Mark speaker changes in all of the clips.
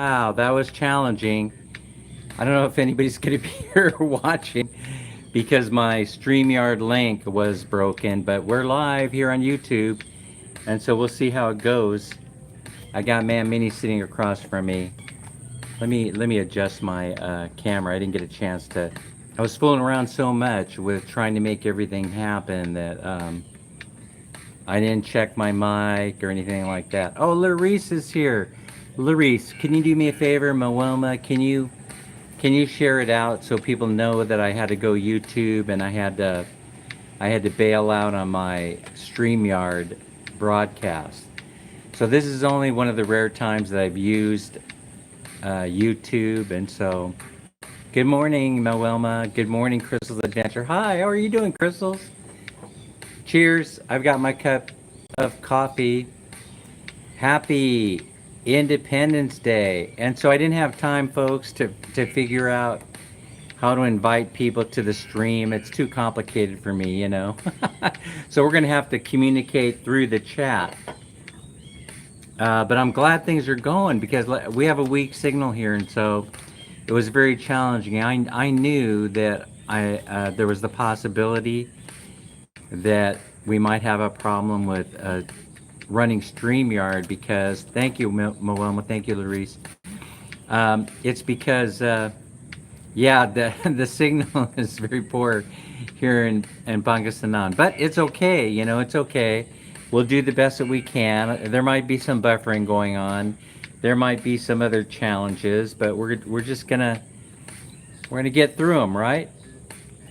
Speaker 1: Wow, that was challenging. I don't know if anybody's going to be here watching because my StreamYard link was broken, but we're live here on YouTube, and so we'll see how it goes. I got Man Mini sitting across from me. Let me adjust my camera. I didn't get a chance to. I was fooling around so much with trying to make everything happen that I didn't check my mic or anything like that. Oh, Larice is here. Larice, can you do me a favor, Moelma? Can you share it out so people know that I had to go YouTube and I had to bail out on my StreamYard broadcast. So this is only one of the rare times that I've used YouTube, and so good morning, Moelma. Good morning, Crystal's Adventure. Hi, how are you doing, Crystals? Cheers. I've got my cup of coffee. Happy Independence Day. And so I didn't have time, folks, to figure out how to invite people to the stream. It's too complicated for me. So we're going to have to communicate through the chat. But I'm glad things are going because we have a weak signal here, and so it was very challenging. I knew that there was the possibility that we might have a problem with running StreamYard because, thank you, Moelma, thank you, Larice. It's because, yeah, the signal is very poor here in Pangasinan. But it's okay, it's okay. We'll do the best that we can. There might be some buffering going on. There might be some other challenges, but we're just we're gonna get through them, right?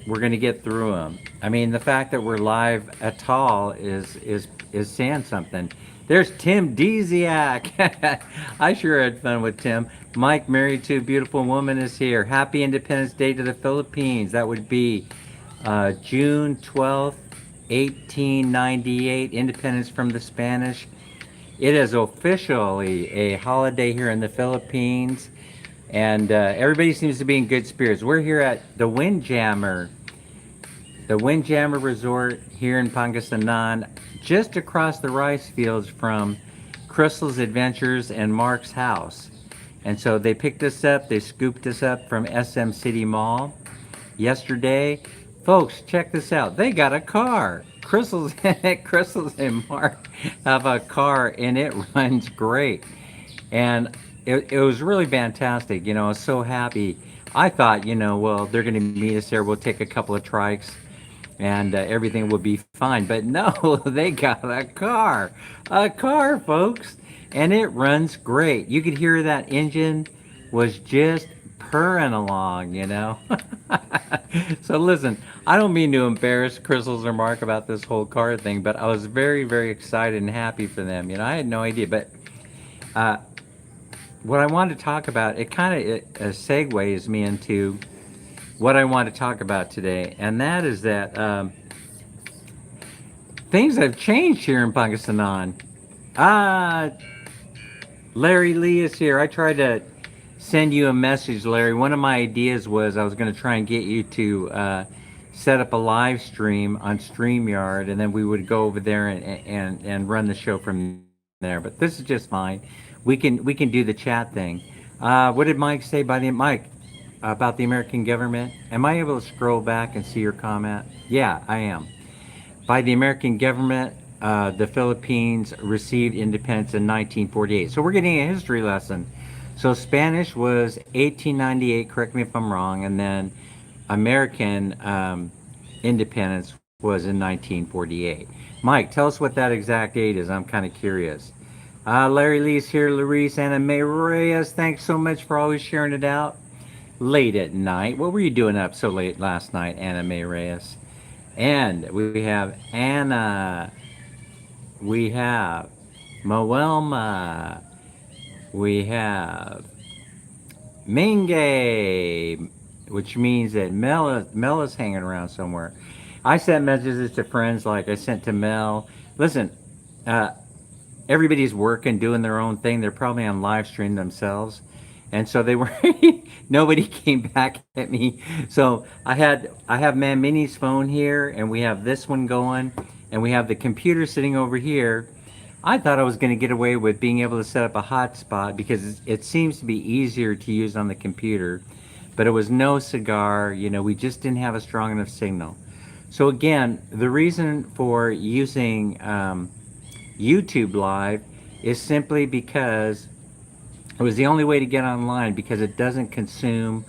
Speaker 1: We're gonna get through them. I mean, the fact that we're live at all is saying something. There's Tim Deziak. I sure had fun with Tim. Mike, married to a beautiful woman, is here. Happy Independence Day to the Philippines. That would be June 12th, 1898. Independence from the Spanish. It is officially a holiday here in the Philippines, and everybody seems to be in good spirits. We're here at the Windjammer Resort here in Pangasinan, just across the rice fields from Crystal's Adventures and Mark's house. And so they picked us up, they scooped us up from SM City Mall yesterday. Folks, check this out. They got a car. Crystals and Mark have a car, and it runs great. And it was really fantastic. I was so happy. I thought, well, they're going to meet us there. We'll take a couple of trikes and everything will be fine. But no, they got a car, folks, and it runs great. You could hear that engine was just purring along. So listen, I don't mean to embarrass Crystal's or Mark about this whole car thing, but I was very, very excited and happy for them. I had no idea, but uh, what I want to talk about, it kind of segues me into what I want to talk about today, and that is that things have changed here in Pangasinan. Ah, Larry Lee is here. I tried to send you a message, Larry. One of my ideas was I was going to try and get you to set up a live stream on StreamYard, and then we would go over there and run the show from there. But this is just fine. We can do the chat thing. What did Mike say Mike about the American government? Am I able to scroll back and see your comment? Yeah, I am. By the American government, the Philippines received independence in 1948. So we're getting a history lesson. So Spanish was 1898, correct me if I'm wrong, and then American independence was in 1948. Mike, tell us what that exact date is. I'm kind of curious. Larry Lee's here, Larice, Anna May Reyes. Thanks so much for always sharing it out late at night. What were you doing up so late last night, Anna May Reyes? And we have Anna. We have Moelma. We have Minge, which means that Mel is hanging around somewhere. I sent messages to friends like I sent to Mel. Listen, everybody's working, doing their own thing. They're probably on live stream themselves. And so they were nobody came back at me. So I have Man Mini's phone here, and we have this one going, and we have the computer sitting over here. I thought I was going to get away with being able to set up a hotspot because it seems to be easier to use on the computer, but it was no cigar. We just didn't have a strong enough signal. So again, the reason for using YouTube Live is simply because it was the only way to get online because it doesn't consume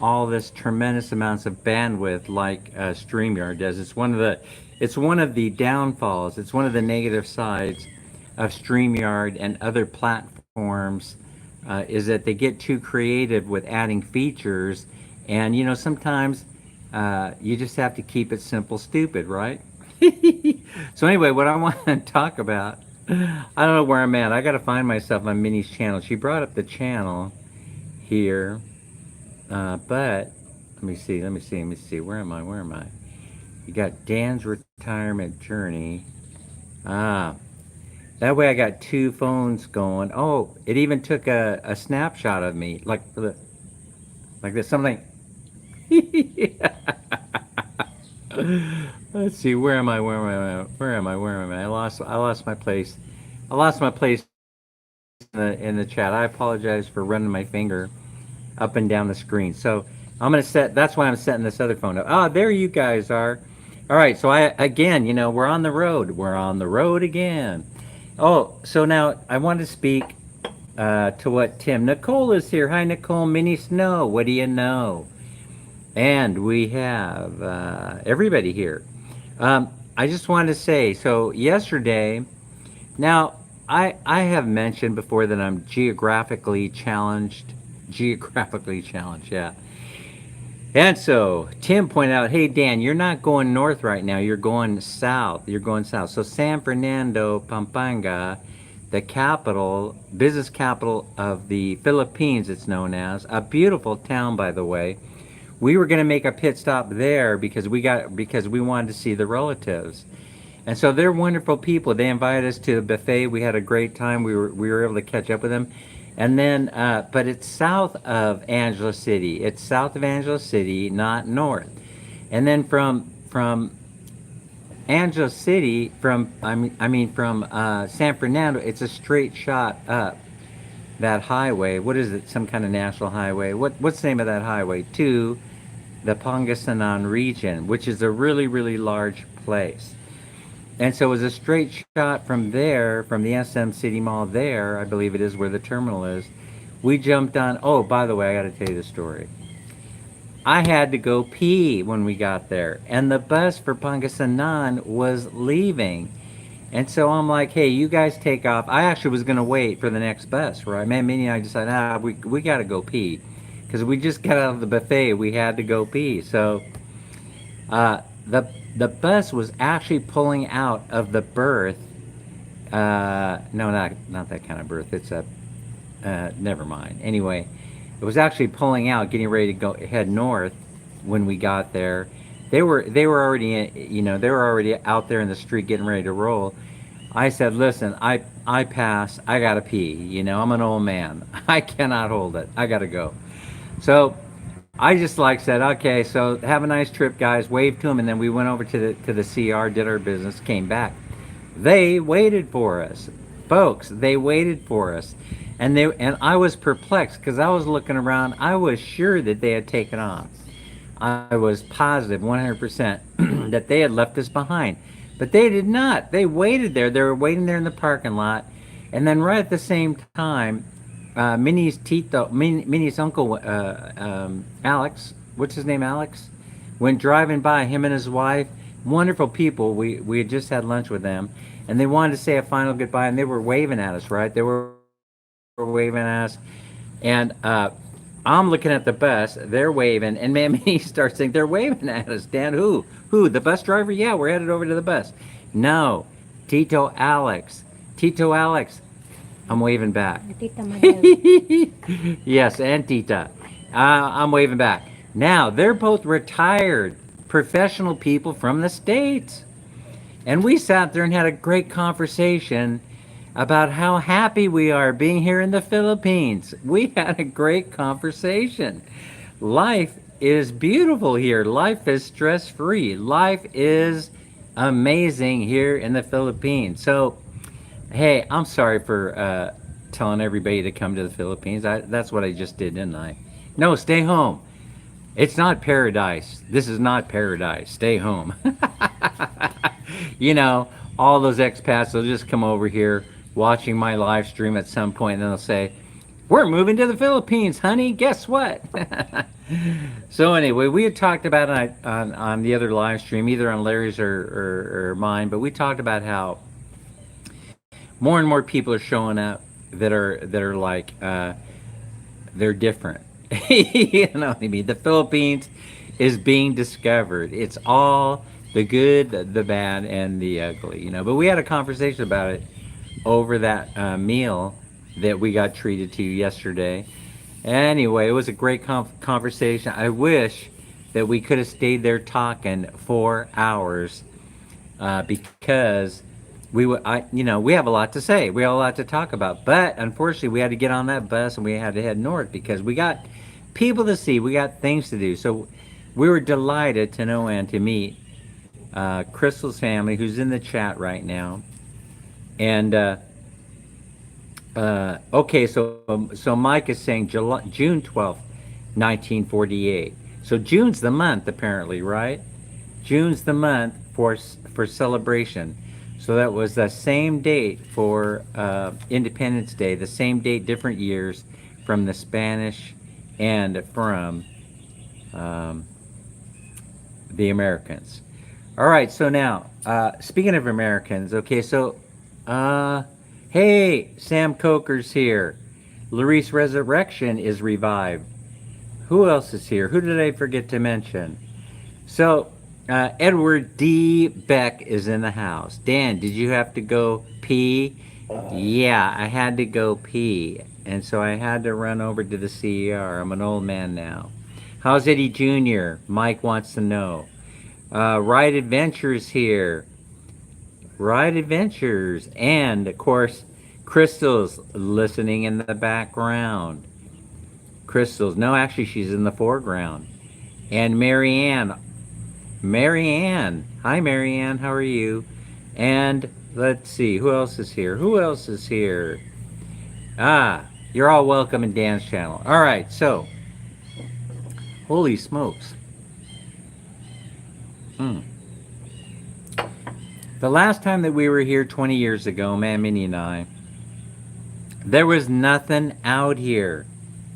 Speaker 1: all this tremendous amounts of bandwidth like StreamYard does. It's one of the downfalls. It's one of the negative sides of StreamYard and other platforms is that they get too creative with adding features, and sometimes you just have to keep it simple, stupid, right? So anyway, what I want to talk about, I don't know where I'm at. I got to find myself on Minnie's channel. She brought up the channel here, but let me see. Where am I? Where am I? You got Dan's retirement journey. Ah, that way I got two phones going. Oh, it even took a snapshot of me, like this. Something. Let's see. Where am I? Where am I? Where am I? Where am I? I lost my place. I lost my place in the chat. I apologize for running my finger up and down the screen. So I'm gonna set. That's why I'm setting this other phone up. Ah, there you guys are. All right. So we're on the road. We're on the road again. Oh, so now I want to speak to what Nicole is here. Hi, Nicole. Minnie Snow. What do you know? And we have everybody here. I just wanted to say. So yesterday, now I have mentioned before that I'm geographically challenged. Geographically challenged, yeah. And so Tim pointed out, hey Dan, you're not going north right now. You're going south. You're going south. So San Fernando, Pampanga, the capital, business capital of the Philippines, it's known as, a beautiful town, by the way. We were going to make a pit stop there because we wanted to see the relatives. And so they're wonderful people. They invited us to a buffet. We had a great time. We were able to catch up with them. And then, but it's south of Angeles City. It's south of Angeles City, not north. And then from Angeles City, from San Fernando, it's a straight shot up that highway. What is it? Some kind of national highway. What's the name of that highway? To the Pangasinan region, which is a really, really large place. And so it was a straight shot from there, from the SM City Mall there, I believe it is where the terminal is. We jumped on, oh, by the way, I got to tell you the story. I had to go pee when we got there, and the bus for Pangasinan was leaving. And so I'm like, hey, you guys take off. I actually was going to wait for the next bus, right? Man, Minnie and I decided, we got to go pee. Because we just got out of the buffet, we had to go pee. So the bus was actually pulling out of the berth. No, not that kind of berth. It's a never mind. Anyway, it was actually pulling out, getting ready to go head north when we got there. They were already out there in the street getting ready to roll. I said, listen, I pass. I gotta pee. I'm an old man. I cannot hold it. I gotta go. So I just said, okay, so have a nice trip, guys. Waved to them, and then we went over to the CR, did our business, came back. They waited for us, folks. They waited for us, and I was perplexed because I was looking around. I was sure that they had taken off. I was positive, 100%, that they had left us behind, but they did not. They waited there. They were waiting there in the parking lot, and then right at the same time, Minnie's uncle, Alex, what's his name, Alex, went driving by, him and his wife, wonderful people. We had just had lunch with them, and they wanted to say a final goodbye, and they were waving at us, right? They were waving at us, and I'm looking at the bus, they're waving, and man, Minnie starts saying, they're waving at us. Dan, who? The bus driver? Yeah, we're headed over to the bus. No, Tito Alex. I'm waving back.
Speaker 2: Tita Madel.
Speaker 1: Yes, and Tita. I'm waving back. Now, they're both retired professional people from the States. And we sat there and had a great conversation about how happy we are being here in the Philippines. We had a great conversation. Life is beautiful here. Life is stress-free. Life is amazing here in the Philippines. So, Hey, I'm sorry for telling everybody to come to the Philippines. That's what I just did, didn't I? No, stay home. It's not paradise. This is not paradise. Stay home. you know, all those expats will just come over here watching my live stream at some point, and then they'll say, "We're moving to the Philippines, honey. Guess what?" So anyway, we had talked about it on the other live stream, either on Larry's or mine, but we talked about how more and more people are showing up that are like they're different. You know what I mean? The Philippines is being discovered. It's all the good, the bad, and the ugly. But we had a conversation about it over that meal that we got treated to yesterday. Anyway, it was a great conversation. I wish that we could have stayed there talking 4 hours because we have a lot to say. We have a lot to talk about. But unfortunately, we had to get on that bus and we had to head north because we got people to see. We got things to do. So we were delighted to know and to meet Crystal's family, who's in the chat right now. And okay, so Mike is saying June 12th, 1948. So June's the month, apparently, right? June's the month for celebration. So that was the same date for Independence Day, the same date, different years from the Spanish and from um, the Americans. All right, so now, speaking of Americans, okay, so, hey, Sam Coker's here. Larice Resurrection is revived. Who else is here? Who did I forget to mention? So, Edward D. Beck is in the house. Dan, did you have to go pee? Yeah, I had to go pee. And so I had to run over to the CER. I'm an old man now. How's Eddie Jr.? Mike wants to know. Ride Adventures here. Ride Adventures. And, of course, Crystal's listening in the background. Crystal's. No, actually, she's in the foreground. And Marianne. Marianne. Hi, Marianne. How are you? And let's see. Who else is here? Who else is here? You're all welcome in Dan's channel. All right, so. Holy smokes. The last time that we were here 20 years ago, Minnie and I, there was nothing out here,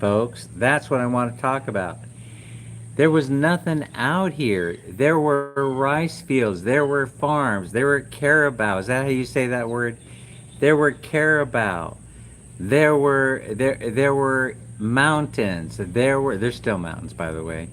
Speaker 1: folks. That's what I want to talk about. There was nothing out here. There were rice fields. There were farms. There were carabao. Is that how you say that word? There were carabao. There were mountains. There's still mountains, by the way.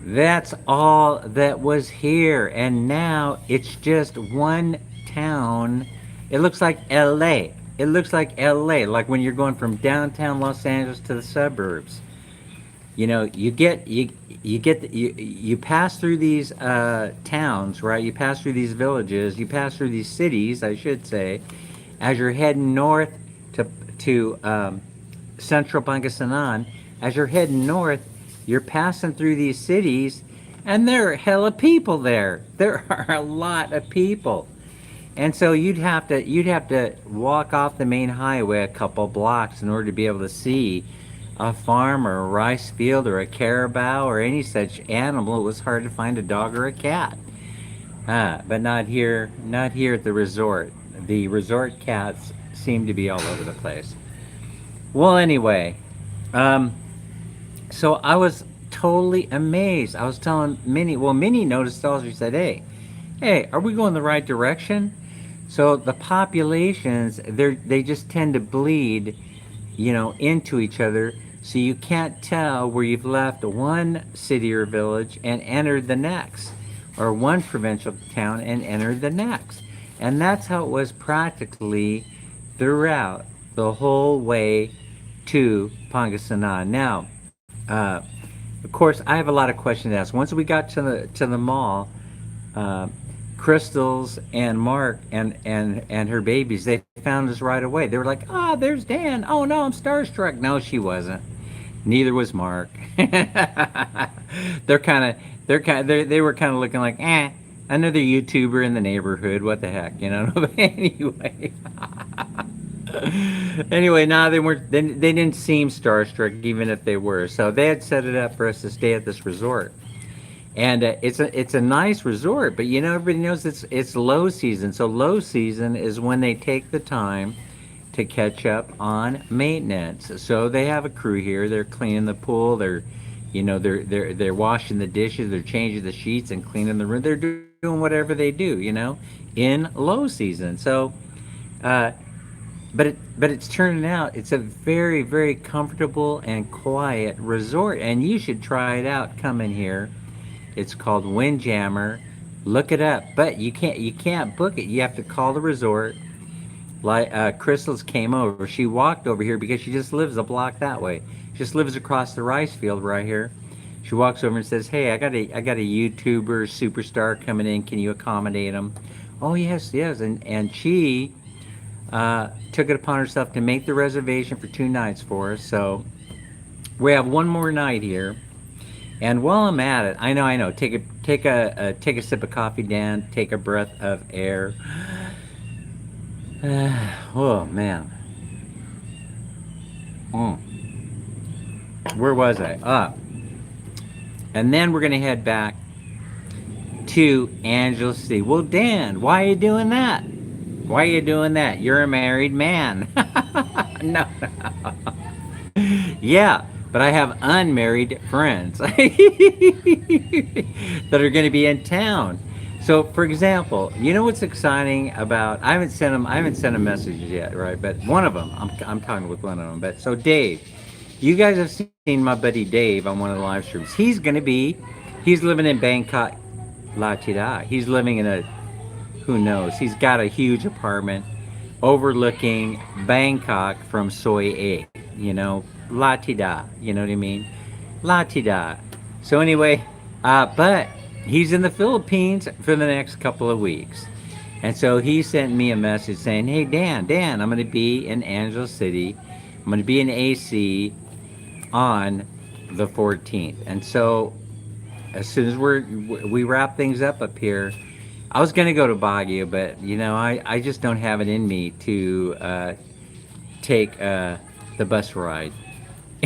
Speaker 1: That's all that was here. And now it's just one town. It looks like LA. It looks like LA, like when you're going from downtown Los Angeles to the suburbs. You pass through these towns, right? You pass through these villages. You pass through these cities, I should say, as you're heading north to central Pangasinan. As you're heading north, you're passing through these cities, and there are hella people there. There are a lot of people. And so you'd have to walk off the main highway a couple blocks in order to be able to see a farm or a rice field or a carabao or any such animal. It was hard to find a dog or a cat. But not here at the resort. The resort cats seem to be all over the place. Well, anyway, so I was totally amazed. I was telling Minnie, well, Minnie noticed also. She said, hey, are we going the right direction? So the populations, they just tend to bleed, into each other. So you can't tell where you've left one city or village and entered the next, or one provincial town and entered the next. And that's how it was practically throughout the whole way to Pangasinan. Now, of course, I have a lot of questions to ask. Once we got to the mall, Crystals and Mark and her babies, they found us right away. They were like, there's Dan. Oh no, I'm starstruck. No, she wasn't. Neither was Mark. They were kind of looking like, another YouTuber in the neighborhood. What the heck, But anyway, Anyway, no, they weren't. They didn't seem starstruck, even if they were. So they had set it up for us to stay at this resort, and it's a nice resort. But everybody knows it's low season. So low season is when they take the time to catch up on maintenance. So they have a crew here. They're cleaning the pool. They're washing the dishes. They're changing the sheets and cleaning the room. They're doing whatever they do, in low season. So, uh, but it's turning out it's a very very comfortable and quiet resort, and you should try it out. Come in here. It's called Windjammer. Look it up, but you can't book it. You have to call the resort. Like Crystal's came over. She walked over here because she just lives a block that way. She just lives across the rice field right here. She walks over and says, "Hey, I got a YouTuber superstar coming in. Can you accommodate him?" Oh yes, yes. And she took it upon herself to make the reservation for 2 nights for us. So we have one more night here. And while I'm at it, I know. Take a sip of coffee, Dan. Take a breath of air. Oh man. Mm. Where was I? And then we're gonna head back to Angela City. Well, Dan, why are you doing that? Why are you doing that? You're a married man. No. Yeah, but I have unmarried friends that are going to be in town. So, for example, you know what's exciting about? I haven't sent them messages yet, right? But one of them, I'm talking with one of them. But so Dave, you guys have seen my buddy Dave on one of the live streams. He's living in Bangkok, La Tida. He's living in a, who knows? He's got a huge apartment overlooking Bangkok from Soi A. La Tida. You know what I mean? La Tida. So anyway, but he's in the Philippines for the next couple of weeks. And so he sent me a message saying, "Hey Dan, I'm going to be in Angelo City. I'm going to be in AC on the 14th." And so as soon as we wrap things up here, I was going to go to Baguio, but I just don't have it in me to take the bus ride.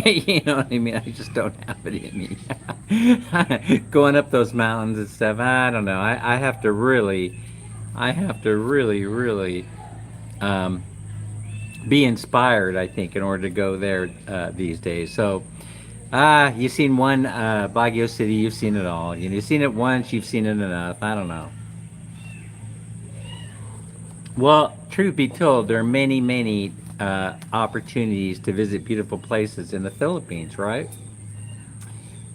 Speaker 1: You know what I mean? I just don't have it in me. Going up those mountains and stuff, I don't know. I have to really um, be inspired, I think, in order to go there these days. So, you've seen one Baguio City, you've seen it all. You've seen it once, you've seen it enough. I don't know. Well, truth be told, there are many, many opportunities to visit beautiful places in the Philippines, right?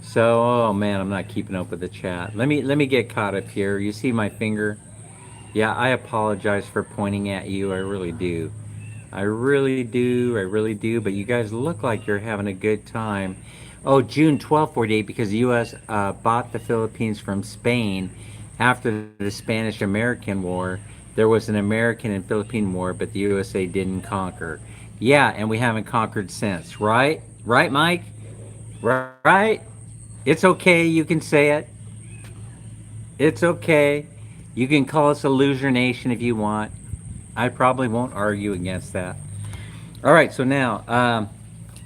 Speaker 1: So, oh man, I'm not keeping up with the chat. Let me get caught up here. You see my finger? Yeah, I apologize for pointing at you. I really do. I really do. I really do. But you guys look like you're having a good time. Oh, June 1248, because the U.S. Bought the Philippines from Spain after the Spanish American War. There was an American and Philippine War, but the USA didn't conquer. Yeah, and we haven't conquered since, right? Right, Mike? Right? It's okay. You can say it. It's okay. You can call us a loser nation if you want. I probably won't argue against that. All right, so now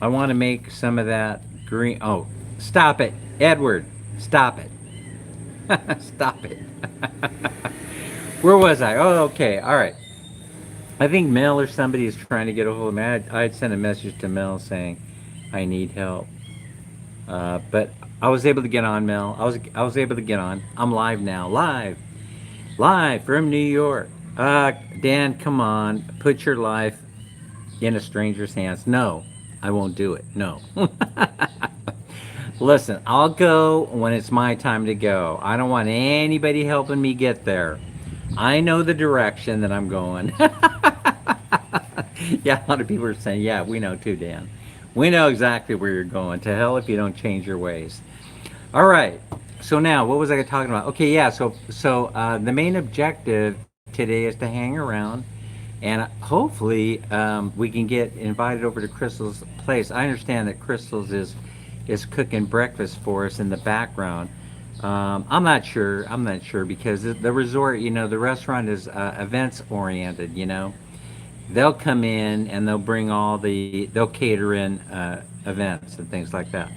Speaker 1: I want to make some of that green. Oh, stop it, Edward. Stop it. Stop it. Where was I? Oh, okay. All right. I think Mel or somebody is trying to get a hold of me. I'd sent a message to Mel saying I need help. But I was able to get on, Mel. I was able to get on. I'm live now. Live from New York. Dan, come on. Put your life in a stranger's hands. No, I won't do it. No. Listen, I'll go when it's my time to go. I don't want anybody helping me get there. I know the direction that I'm going. Yeah, a lot of people are saying, yeah, we know too, Dan. We know exactly where you're going. To hell if you don't change your ways. All right. So now, what was I talking about? Okay, yeah. So the main objective today is to hang around, and hopefully we can get invited over to Crystal's place. I understand that Crystal's is cooking breakfast for us in the background. I'm not sure. I'm not sure because the resort, the restaurant is events oriented. they'll come in and they'll cater in events and things like that.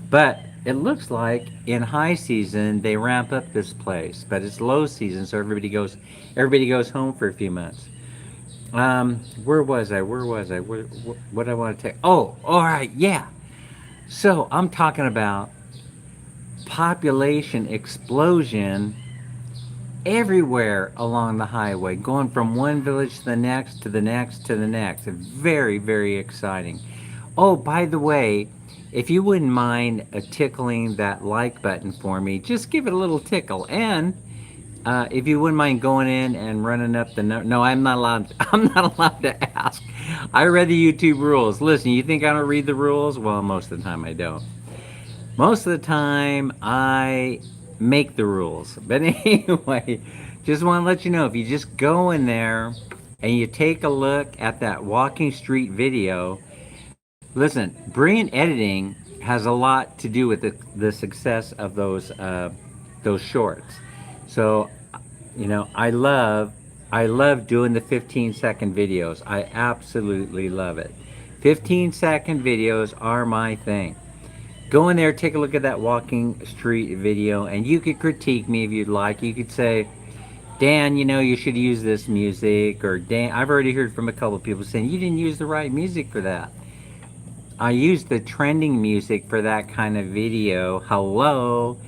Speaker 1: But it looks like in high season they ramp up this place, but it's low season, so everybody goes home for a few months. Where was I? Where was I? What I want to take? Oh, all right, yeah. So I'm talking about population explosion everywhere along the highway, going from one village to the next, to the next, to the next. Very, very exciting. Oh, by the way, if you wouldn't mind tickling that like button for me, just give it a little tickle. And if you wouldn't mind going in and running up the no, I'm not allowed. I'm not allowed to ask. I read the YouTube rules. Listen, you think I don't read the rules? Well, most of the time I don't. Most of the time, I make the rules. But anyway, just want to let you know if you just go in there and you take a look at that walking street video, listen, brilliant editing has a lot to do with the success of those shorts. So, I love doing the 15-second videos. I absolutely love it. 15-second videos are my thing. Go in there, take a look at that walking street video, and you could critique me if you'd like. You could say, Dan, you should use this music, or Dan, I've already heard from a couple of people saying you didn't use the right music for that. I used the trending music for that kind of video. Hello,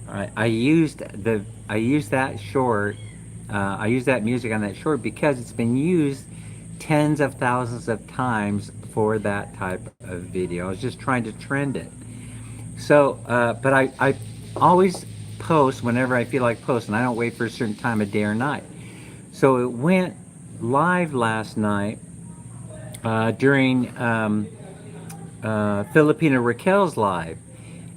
Speaker 1: I used that short. I used that music on that short because it's been used tens of thousands of times for that type of video. I was just trying to trend it. So, but I always post whenever I feel like posting. I don't wait for a certain time of day or night. So it went live last night during Filipina Raquel's live,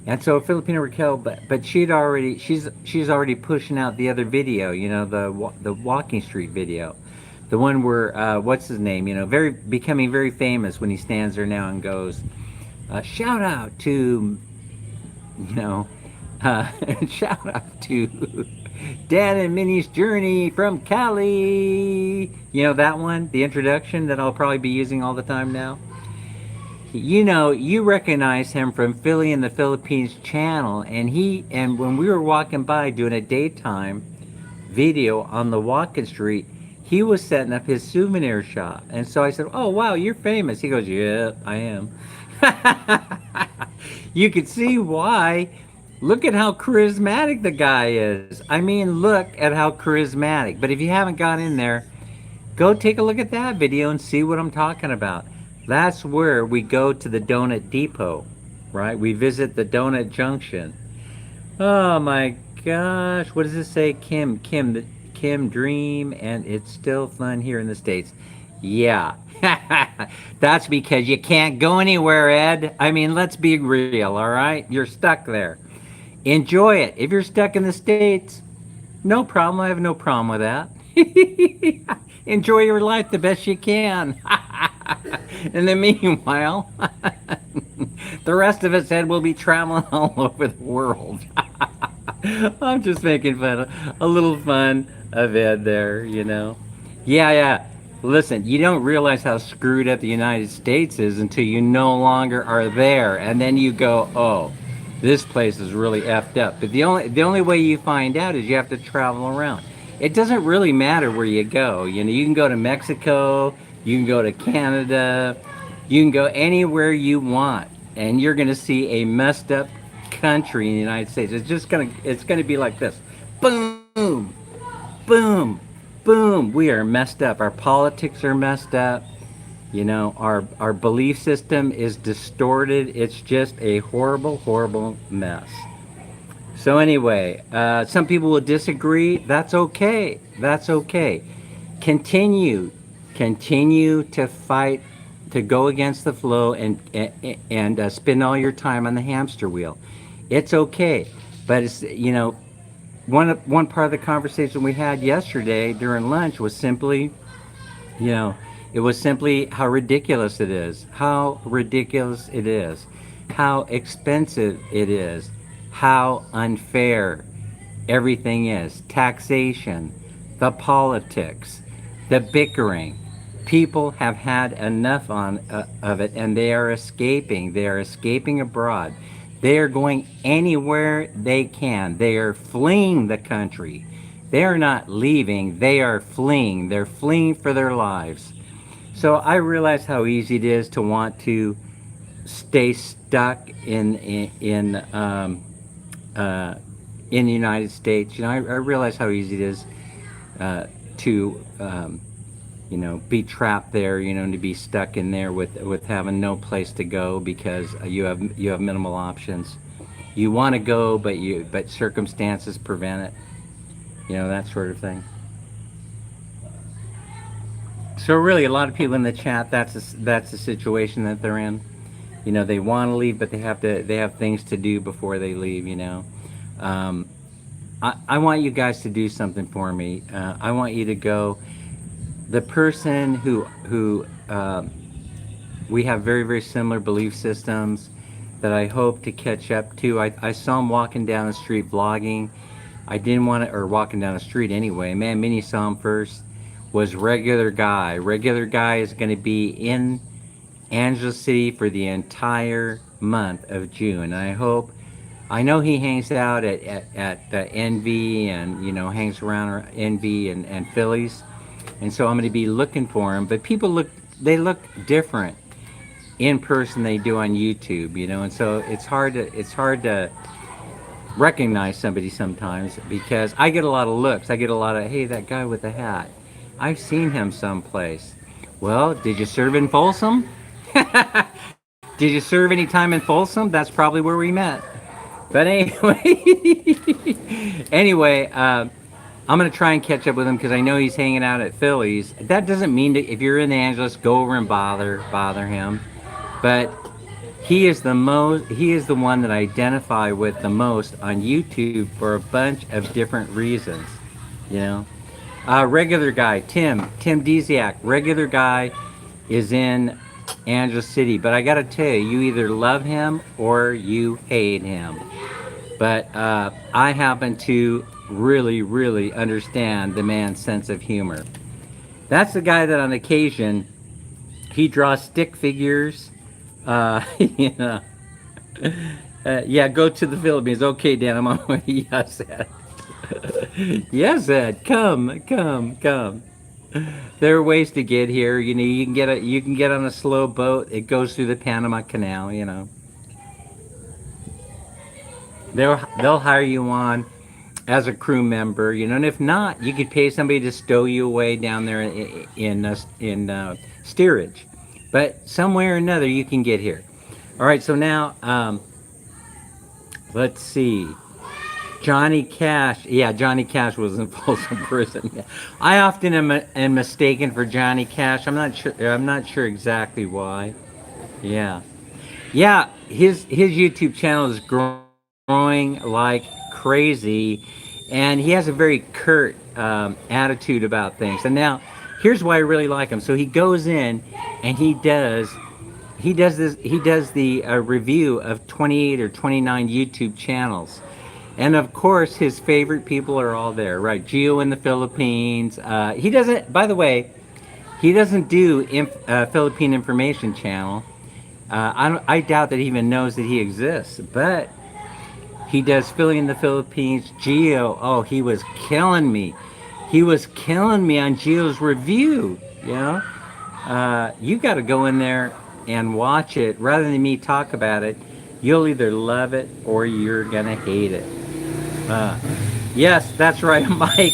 Speaker 1: and so Filipina Raquel, but she's already pushing out the other video. The walking street video, the one where what's his name? Very becoming very famous when he stands there now and goes, shout out to you know, uh, shout out to Dan and Minnie's Journey from Cali. That one, the introduction that I'll probably be using all the time now. You recognize him from Philly in the Philippines channel, and when we were walking by doing a daytime video on the walking street, he was setting up his souvenir shop. And so I said, "Oh wow, you're famous." He goes, "Yeah, I am." You could see why. Look at how charismatic the guy is. I mean, look at how charismatic. But if you haven't got in there, go take a look at that video and see what I'm talking about. That's where we go to the Donut Depot, right? We visit the Donut Junction. Oh my gosh, what does this say? Kim Dream, and it's still fun here in the States. Yeah, that's because you can't go anywhere, Ed. I mean, let's be real, all right? You're stuck there. Enjoy it. If you're stuck in the States, no problem. I have no problem with that. Enjoy your life the best you can. In the meanwhile, the rest of us, Ed, will be traveling all over the world. I'm just making fun, a little fun of Ed there. Yeah, yeah. Listen, you don't realize how screwed up the United States is until you no longer are there, and then you go, "Oh, this place is really effed up." But the only way you find out is you have to travel around. It doesn't really matter where you go. You can go to Mexico, you can go to Canada, you can go anywhere you want, and you're going to see a messed up country in the United States. It's gonna be like this. Boom, boom, boom. We are messed up. Our politics are messed up. Our belief system is distorted. It's just a horrible, horrible mess. So anyway, some people will disagree. That's okay. That's okay. Continue, continue to fight, to go against the flow, and spend all your time on the hamster wheel. It's okay, but it's one part of the conversation we had yesterday during lunch was simply, you know, it was simply how ridiculous it is, how ridiculous it is, how expensive it is, how unfair everything is. Taxation, the politics, the bickering, People have had enough of it, and they are escaping. They are escaping abroad. They are going anywhere they can. They are fleeing the country. They are not leaving. They are fleeing. They're fleeing for their lives. So I realize how easy it is to want to stay stuck uh, in the United States. I realize how easy it is to be trapped there. And to be stuck in there with having no place to go because you have minimal options. You want to go, but circumstances prevent it. That sort of thing. So really, a lot of people in the chat, that's the situation that they're in. They want to leave, but they have things to do before they leave. Um, I want you guys to do something for me. I want you to go. The person who we have very, very similar belief systems that I hope to catch up to. I saw him walking down the street vlogging. I didn't want to, or walking down the street anyway. Man, Minnie saw him first. Was Regular Guy. Regular Guy is going to be in Angeles City for the entire month of June. And I know he hangs out at Envy and, hangs around Envy and Phillies. And so I'm going to be looking for him. But they look different in person they do on YouTube, and so it's hard to recognize somebody sometimes because I get a lot of looks. I get a lot of, hey, that guy with the hat. I've seen him someplace. Well, did you serve in Folsom? Did you serve any time in Folsom? That's probably where we met. But anyway, anyway, I'm gonna try and catch up with him because I know he's hanging out at Phillies. That doesn't mean that if you're in Angeles, go over and bother him. But he is the one that I identify with the most on YouTube for a bunch of different reasons. You know, Regular Guy, Tim Desiak. Regular Guy is in Angeles City, but I gotta tell you, you either love him or you hate him. But I happen to really, really understand the man's sense of humor. That's the guy that on occasion he draws stick figures. Yeah. Yeah, go to the Philippines. Okay, Dan, I'm on my way. Yes, Ed. Yes, Ed. Come. There are ways to get here. You can get on a slow boat. It goes through the Panama Canal. They'll hire you on as a crew member. And if not, you could pay somebody to stow you away down there in steerage. But some way or another, you can get here. All right, so now, let's see. Johnny Cash. Yeah, Johnny Cash was in Folsom Prison. Yeah. I often am mistaken for Johnny Cash. I'm not sure exactly why. Yeah. Yeah, his YouTube channel is growing like crazy, and he has a very curt attitude about things. And now, here's why I really like him. So he goes in and he does the review of 28 or 29 YouTube channels. And of course, his favorite people are all there, right? Gio in the Philippines. He doesn't, by the way, he doesn't do Philippine Information Channel. I doubt that he even knows that he exists, but he does Philly in the Philippines. Gio, oh, he was killing me. He was killing me on Gio's review, You got to go in there and watch it. Rather than me talk about it, you'll either love it or you're going to hate it. Yes, that's right, Mike.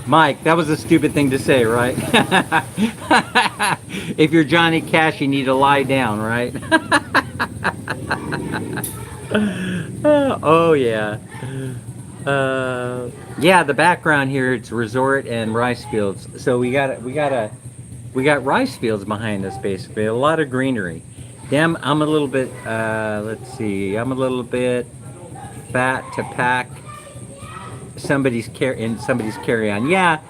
Speaker 1: Mike, that was a stupid thing to say, right? If you're Johnny Cash, you need to lie down, right? Oh yeah. Yeah, the background here, it's resort and rice fields. So we got rice fields behind us, basically. A lot of greenery. Damn, I'm a little bit. Let's see. I'm a little bit fat to pack somebody's carry-on. Yeah.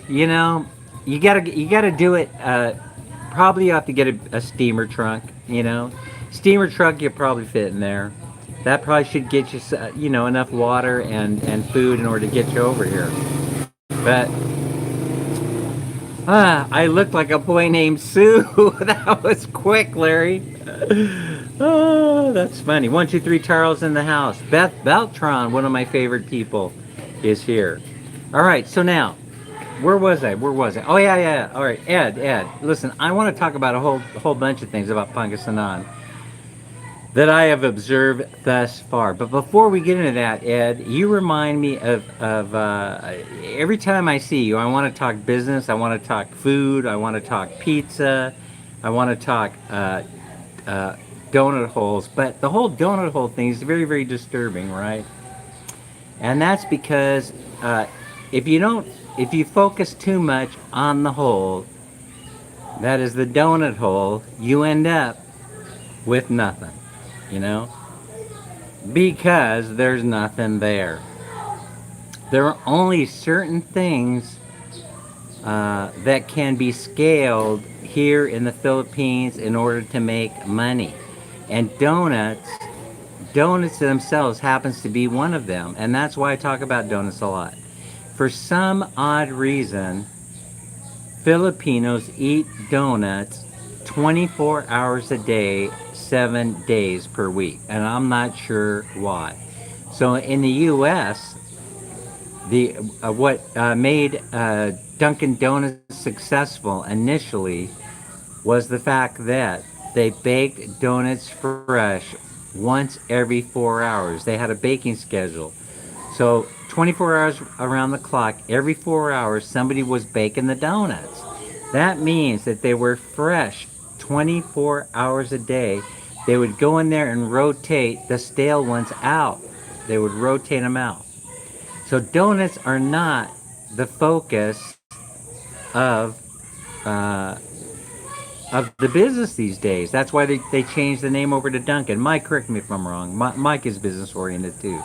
Speaker 1: You gotta do it. Probably you have to get a steamer trunk. Steamer trunk you probably fit in there. That probably should get you enough water and food in order to get you over here. But I looked like a boy named Sue. That was quick, Larry. Oh, that's funny. 123 Charles in the house. Beth Beltran, one of my favorite people, is here. All right, so now, where was I? Where was I? Oh yeah, yeah. All right, Ed. Listen, I want to talk about a whole bunch of things about Pangasinan that I have observed thus far. But before we get into that, Ed, you remind me of every time I see you, I want to talk business, I want to talk food, I want to talk pizza, I want to talk uh, donut holes. But the whole donut hole thing is very, very disturbing, right? And that's because uh, if you don't, if you focus too much on the hole, that is the donut hole, you end up with nothing, you know? Because there's nothing there. There are only certain things that can be scaled here in the Philippines in order to make money. And donuts themselves happens to be one of them. And that's why I talk about donuts a lot. For some odd reason, Filipinos eat donuts 24 hours a day, 7 days per week. And I'm not sure why. So in the U.S., the what made Dunkin' Donuts successful initially was the fact that they baked donuts fresh once every 4 hours. They had a baking schedule. So 24 hours around the clock, every 4 hours, somebody was baking the donuts. That means that they were fresh 24 hours a day. They would go in there and rotate the stale ones out. They would rotate them out. So donuts are not the focus of uh, of the business these days. That's why they changed the name over to Dunkin'. Mike, correct me if I'm wrong. Mike is business oriented too.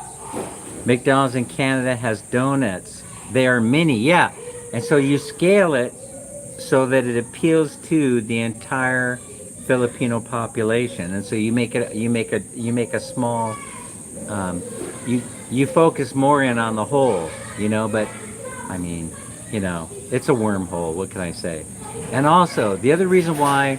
Speaker 1: McDonald's in Canada has donuts. They are mini, yeah. And so you scale it so that it appeals to the entire Filipino population. And so you make a small um, you focus more in on the whole, but I mean, it's a wormhole. What can I say? And also, the other reason why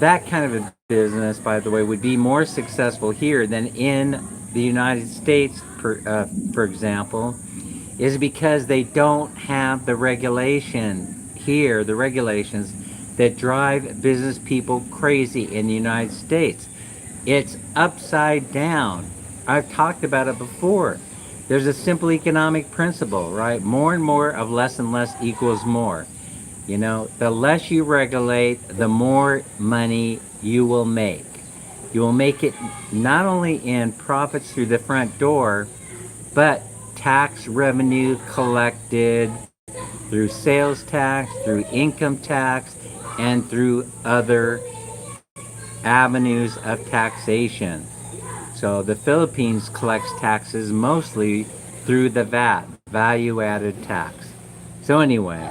Speaker 1: that kind of a business, by the way, would be more successful here than in the United States, for example, is because they don't have the regulation here, the regulations that drive business people crazy in the United States. It's upside down. I've talked about it before. There's a simple economic principle, right? More and more of less and less equals more. The less you regulate, the more money you will make. You will make it not only in profits through the front door, but tax revenue collected through sales tax, through income tax, and through other avenues of taxation. So the Philippines collects taxes mostly through the VAT, value added tax. So anyway,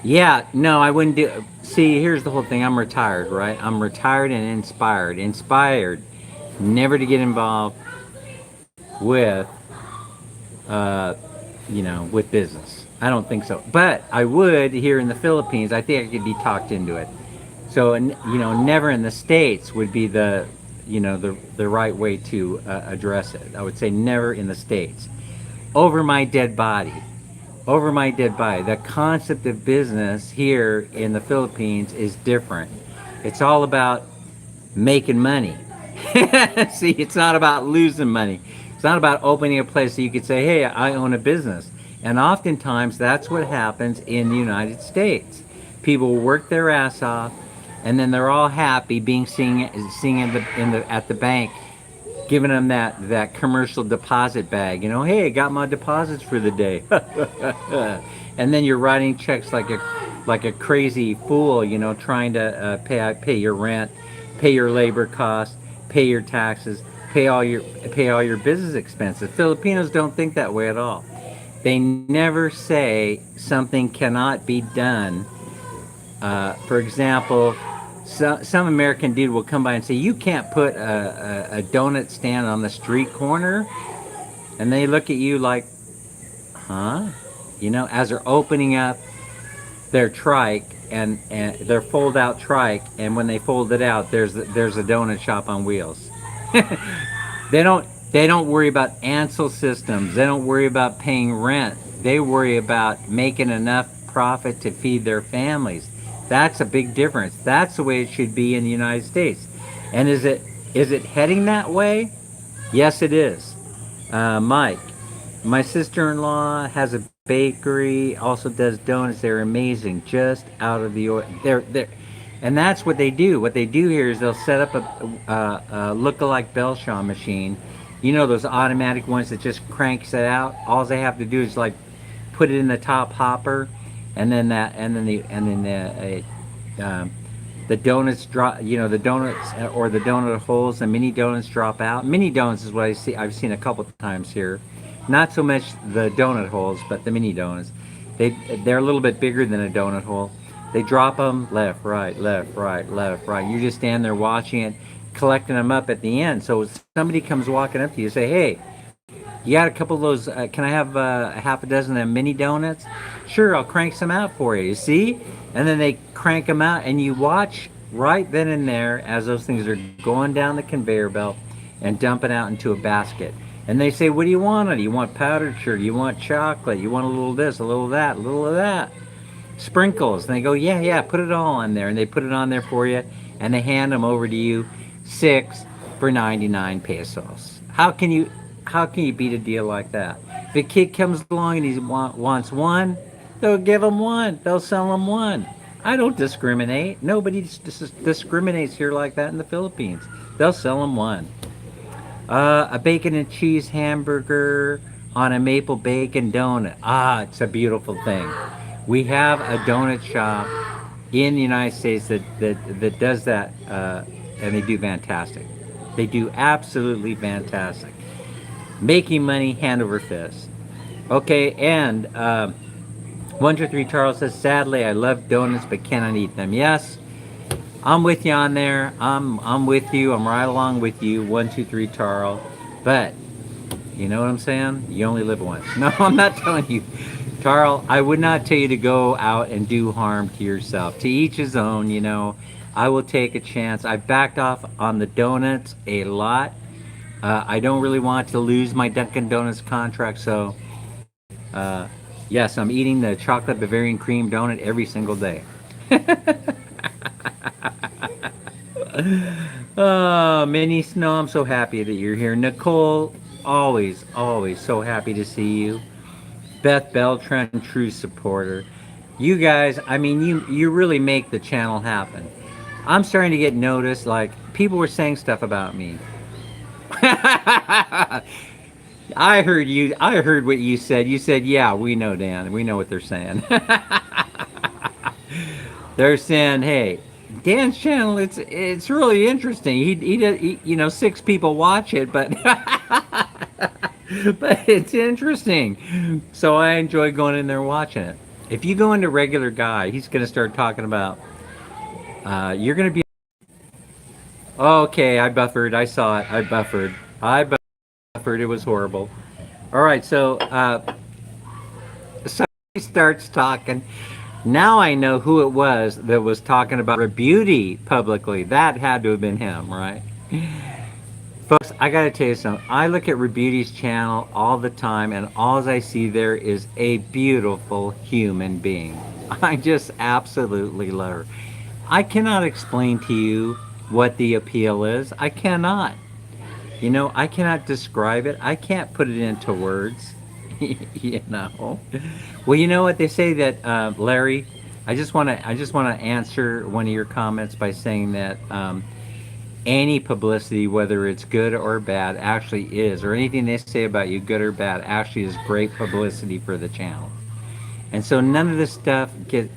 Speaker 1: yeah, no, I wouldn't do. See, here's the whole thing. I'm retired, right? I'm retired and inspired. Inspired never to get involved with, uh, with business. I don't think so. But I would here in the Philippines. I think I could be talked into it. So, never in the States would be the right way to address it. I would say never in the States. Over my dead body. Over my dead body. The concept of business here in the Philippines is different. It's all about making money. See, it's not about losing money. It's not about opening a place so you could say, hey, I own a business. And oftentimes that's what happens in the United States. People work their ass off, and then they're all happy being seen at the bank, giving them that commercial deposit bag. Hey, I got my deposits for the day. And then you're writing checks like a crazy fool. Trying to pay your rent, pay your labor costs, pay your taxes, pay all your business expenses. Filipinos don't think that way at all. They never say something cannot be done. For example, some American dude will come by and say, you can't put a donut stand on the street corner. And they look at you like, huh? As they're opening up their trike and their fold out trike, and when they fold it out, there's a donut shop on wheels. They don't worry about Ansel systems. They don't worry about paying rent. They worry about making enough profit to feed their families. That's a big difference. That's the way it should be in the United States. And is it heading that way? Yes, it is. Mike, my sister-in-law has a bakery, also does donuts. They're amazing, just out of the ordinary. And that's what they do. What they do here is they'll set up a look-alike Belshaw machine. You know those automatic ones that just cranks it out. All they have to do is like put it in the top hopper, and then that, and then the donuts drop. You know the donuts or the donut holes. The mini donuts drop out. Mini donuts is what I see. I've seen a couple of times here. Not so much the donut holes, but the mini donuts. They're a little bit bigger than a donut hole. They drop them left, right, left, right, left, right. You just stand there watching it, collecting them up at the end. So somebody comes walking up to you, say, "Hey, you got a couple of those? Can I have a half a dozen of them mini donuts?" Sure, I'll crank some out for you. You see? And then they crank them out, and you watch right then and there as those things are going down the conveyor belt and dumping out into a basket. And they say, "What do you want on it? You want powdered sugar? You want chocolate? You want a little of this, a little of that, a little of that?" Sprinkles. And they go, "Yeah, yeah, put it all on there." And they put it on there for you, and they hand them over to you, six for 99 pesos. How can you beat a deal like that? If a kid comes along and he wants one, they'll give him one. They'll sell him one. I don't discriminate. Nobody discriminates here like that in the Philippines. They'll sell him one. A bacon and cheese hamburger on a maple bacon donut. Ah, it's a beautiful thing. We have a donut shop in the United States that does that, and they do fantastic. They do absolutely fantastic. Making money hand over fist. Okay, and 123 Charles says, sadly, I love donuts but cannot eat them. Yes, I'm with you on there. I'm with you. I'm right along with you, 123 Charles. But you know what I'm saying? You only live once. No, I'm not telling you. Carl, I would not tell you to go out and do harm to yourself. To each his own, you know. I will take a chance. I backed off on the donuts a lot. I don't really want to lose my Dunkin' Donuts contract, so yes, I'm eating the chocolate Bavarian cream donut every single day. Oh, Minnie Snow, I'm so happy that you're here. Nicole, always, always so happy to see you. Beth Beltran, true supporter. You guys, I mean, you really make the channel happen. I'm starting to get noticed. Like people were saying stuff about me. I heard you. I heard what you said. You said, "Yeah, we know, Dan. We know what they're saying." They're saying, "Hey, Dan's channel. It's really interesting. Six people watch it, but but it's interesting. So I enjoy going in there watching it. If you go into regular guy, he's gonna start talking about. You're gonna be. Okay, I buffered. I saw it. I buffered. I buffered. It was horrible. All right, so somebody starts talking. Now I know who it was that was talking about her beauty publicly. That had to have been him, right? Folks, I gotta tell you something. I look at Rebeauty's channel all the time, and all I see there is a beautiful human being. I just absolutely love her. I cannot explain to you what the appeal is. I cannot. You know, I cannot describe it. I can't put it into words. You know. Well, you know what they say that Larry. I just want to answer one of your comments by saying that any publicity, whether it's good or bad, actually is, or anything they say about you, good or bad, actually is great publicity for the channel. And so none of this stuff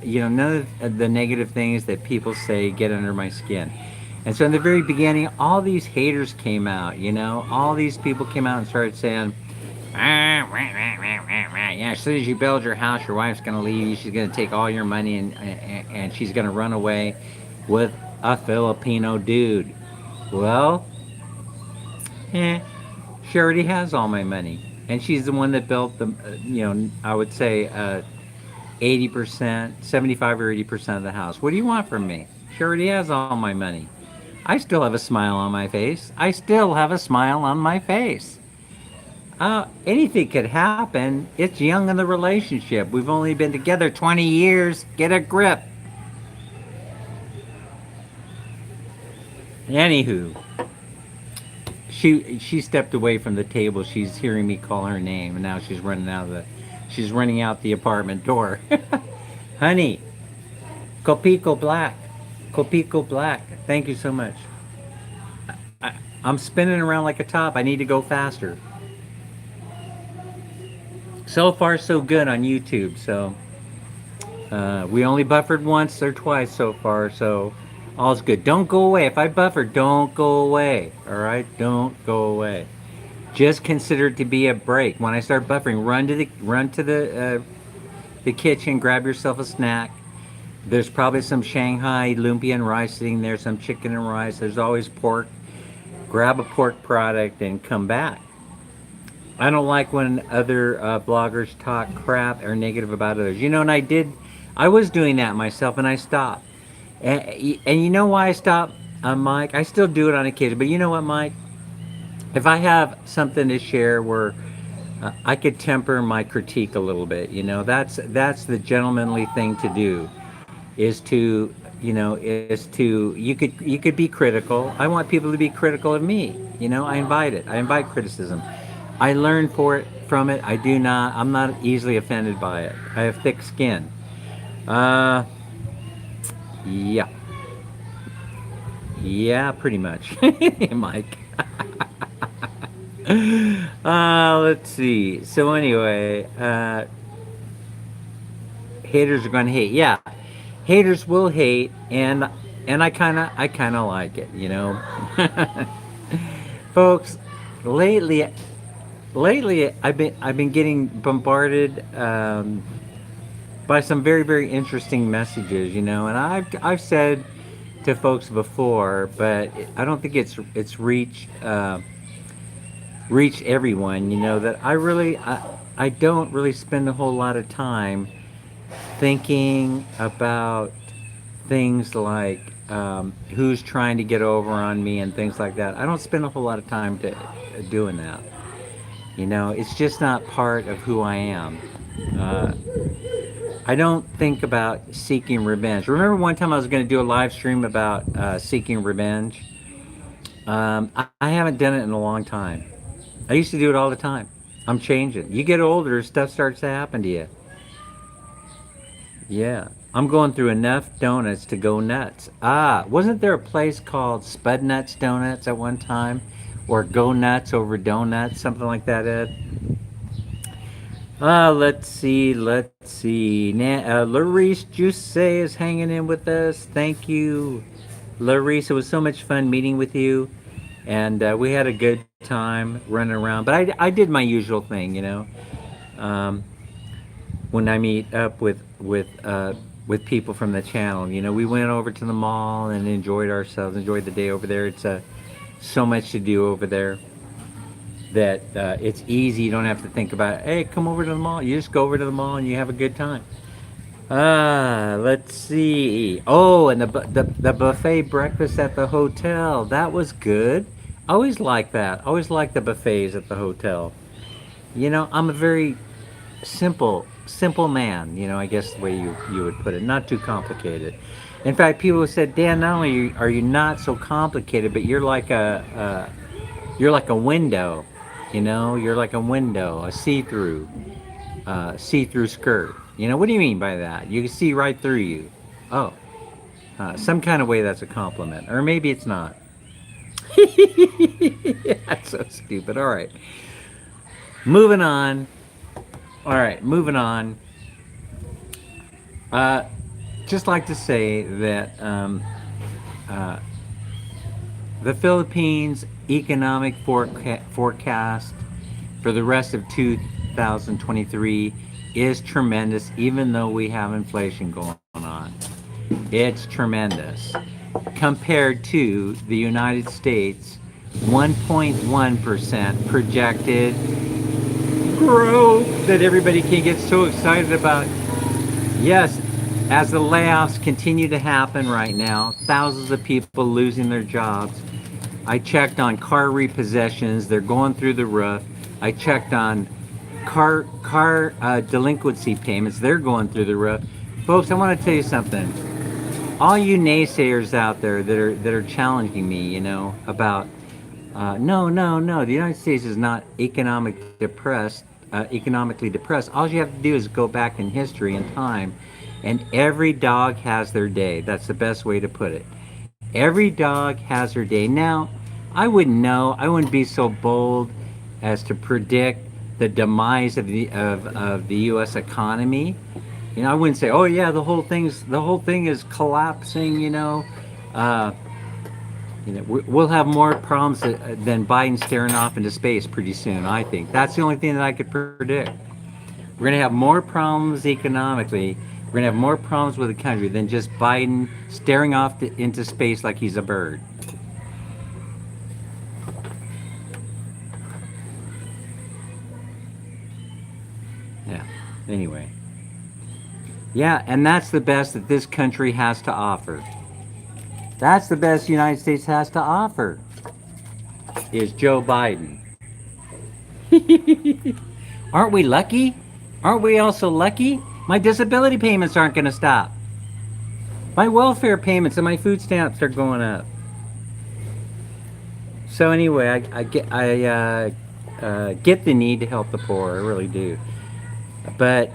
Speaker 1: none of the negative things that people say get under my skin. And so in the very beginning, all these haters came out, all these people came out and started saying, yeah, as soon as you build your house, your wife's going to leave you. She's going to take all your money and she's going to run away with a Filipino dude. Well, she already has all my money. And she's the one that built the, I would say, 80%, 75 or 80% of the house. What do you want from me? She already has all my money. I still have a smile on my face. I still have a smile on my face. Anything could happen. It's young in the relationship. We've only been together 20 years. Get a grip. Anywho, she stepped away from the table. She's hearing me call her name, and now she's running out the apartment door. Honey, Copico Black, Copico Black. Thank you so much. I'm spinning around like a top. I need to go faster. So far, so good on YouTube. So we only buffered once or twice so far. So all's good. Don't go away. If I buffer, don't go away. All right, don't go away. Just consider it to be a break. When I start buffering, run to the kitchen, grab yourself a snack. There's probably some Shanghai lumpia and rice sitting there, some chicken and rice. There's always pork. Grab a pork product and come back. I don't like when other bloggers talk crap or negative about others. And I was doing that myself, and I stopped. And you know why I stopped, Mike? I still do it on occasion, but you know what, Mike? If I have something to share where I could temper my critique a little bit, that's the gentlemanly thing to do. You could be critical. I want people to be critical of me. I invite it. I invite criticism. I learn from it. I'm not easily offended by it. I have thick skin. Uh, yeah. Yeah, pretty much. Mike. Let's see. So anyway, haters are gonna hate. Yeah, haters will hate, and I kind of like it. Folks. Lately, I've been getting bombarded by some very very interesting messages, and I've said to folks before, but I don't think it's reached everyone. That I don't really spend a whole lot of time thinking about things like who's trying to get over on me and things like that. I don't spend a whole lot of time doing that. It's just not part of who I am. Uh, I don't think about seeking revenge. Remember one time I was going to do a live stream about seeking revenge? I haven't done it in a long time. I used to do it all the time. I'm changing. You get older, stuff starts to happen to you. Yeah. I'm going through enough donuts to go nuts. Wasn't there a place called Spud Nuts Donuts at one time? Or Go Nuts over Donuts, something like that, Ed? Let's see, let's see. Larice Juice is hanging in with us. Thank you, Larice. It was so much fun meeting with you, and we had a good time running around. But I did my usual thing. Um, when I meet up with people from the channel, we went over to the mall and enjoyed ourselves, enjoyed the day over there. It's so much to do over there that it's easy. You don't have to think about, hey, come over to the mall. You just go over to the mall and you have a good time. Let's see. Oh, and the buffet breakfast at the hotel. That was good. I always like that. I always like the buffets at the hotel. I'm a very simple man. I guess the way you would put it. Not too complicated. In fact, people have said, Dan, not only are you not so complicated, but you're like a window. You're like a window, a see-through skirt. What do you mean by that? You can see right through you. Oh, some kind of way that's a compliment, or maybe it's not. That's so stupid. All right, moving on. All right, moving on. Just like to say that the Philippines economic forecast for the rest of 2023 is tremendous, even though we have inflation going on. It's tremendous. Compared to the United States, 1.1% projected growth that everybody can get so excited about. Yes, as the layoffs continue to happen right now, thousands of people losing their jobs. I checked on car repossessions; they're going through the roof. I checked on car delinquency payments; they're going through the roof. Folks, I want to tell you something. All you naysayers out there that are challenging me, about no, no, no, the United States is not economically depressed. All you have to do is go back in history and time, and every dog has their day. That's the best way to put it. Every dog has their day. Now, I wouldn't know. I wouldn't be so bold as to predict the demise of the U.S. economy. I wouldn't say, oh yeah, the whole thing is collapsing. Uh, we'll have more problems than Biden staring off into space pretty soon. I think that's the only thing that I could predict. We're going to have more problems economically. We're going to have more problems with the country than just Biden staring off into space like he's a bird. Yeah. Anyway. Yeah, and that's the best that this country has to offer. That's the best the United States has to offer is Joe Biden. Aren't we lucky? Aren't we also lucky? My disability payments aren't going to stop. My welfare payments and my food stamps are going up. So anyway, I get the need to help the poor. I really do. But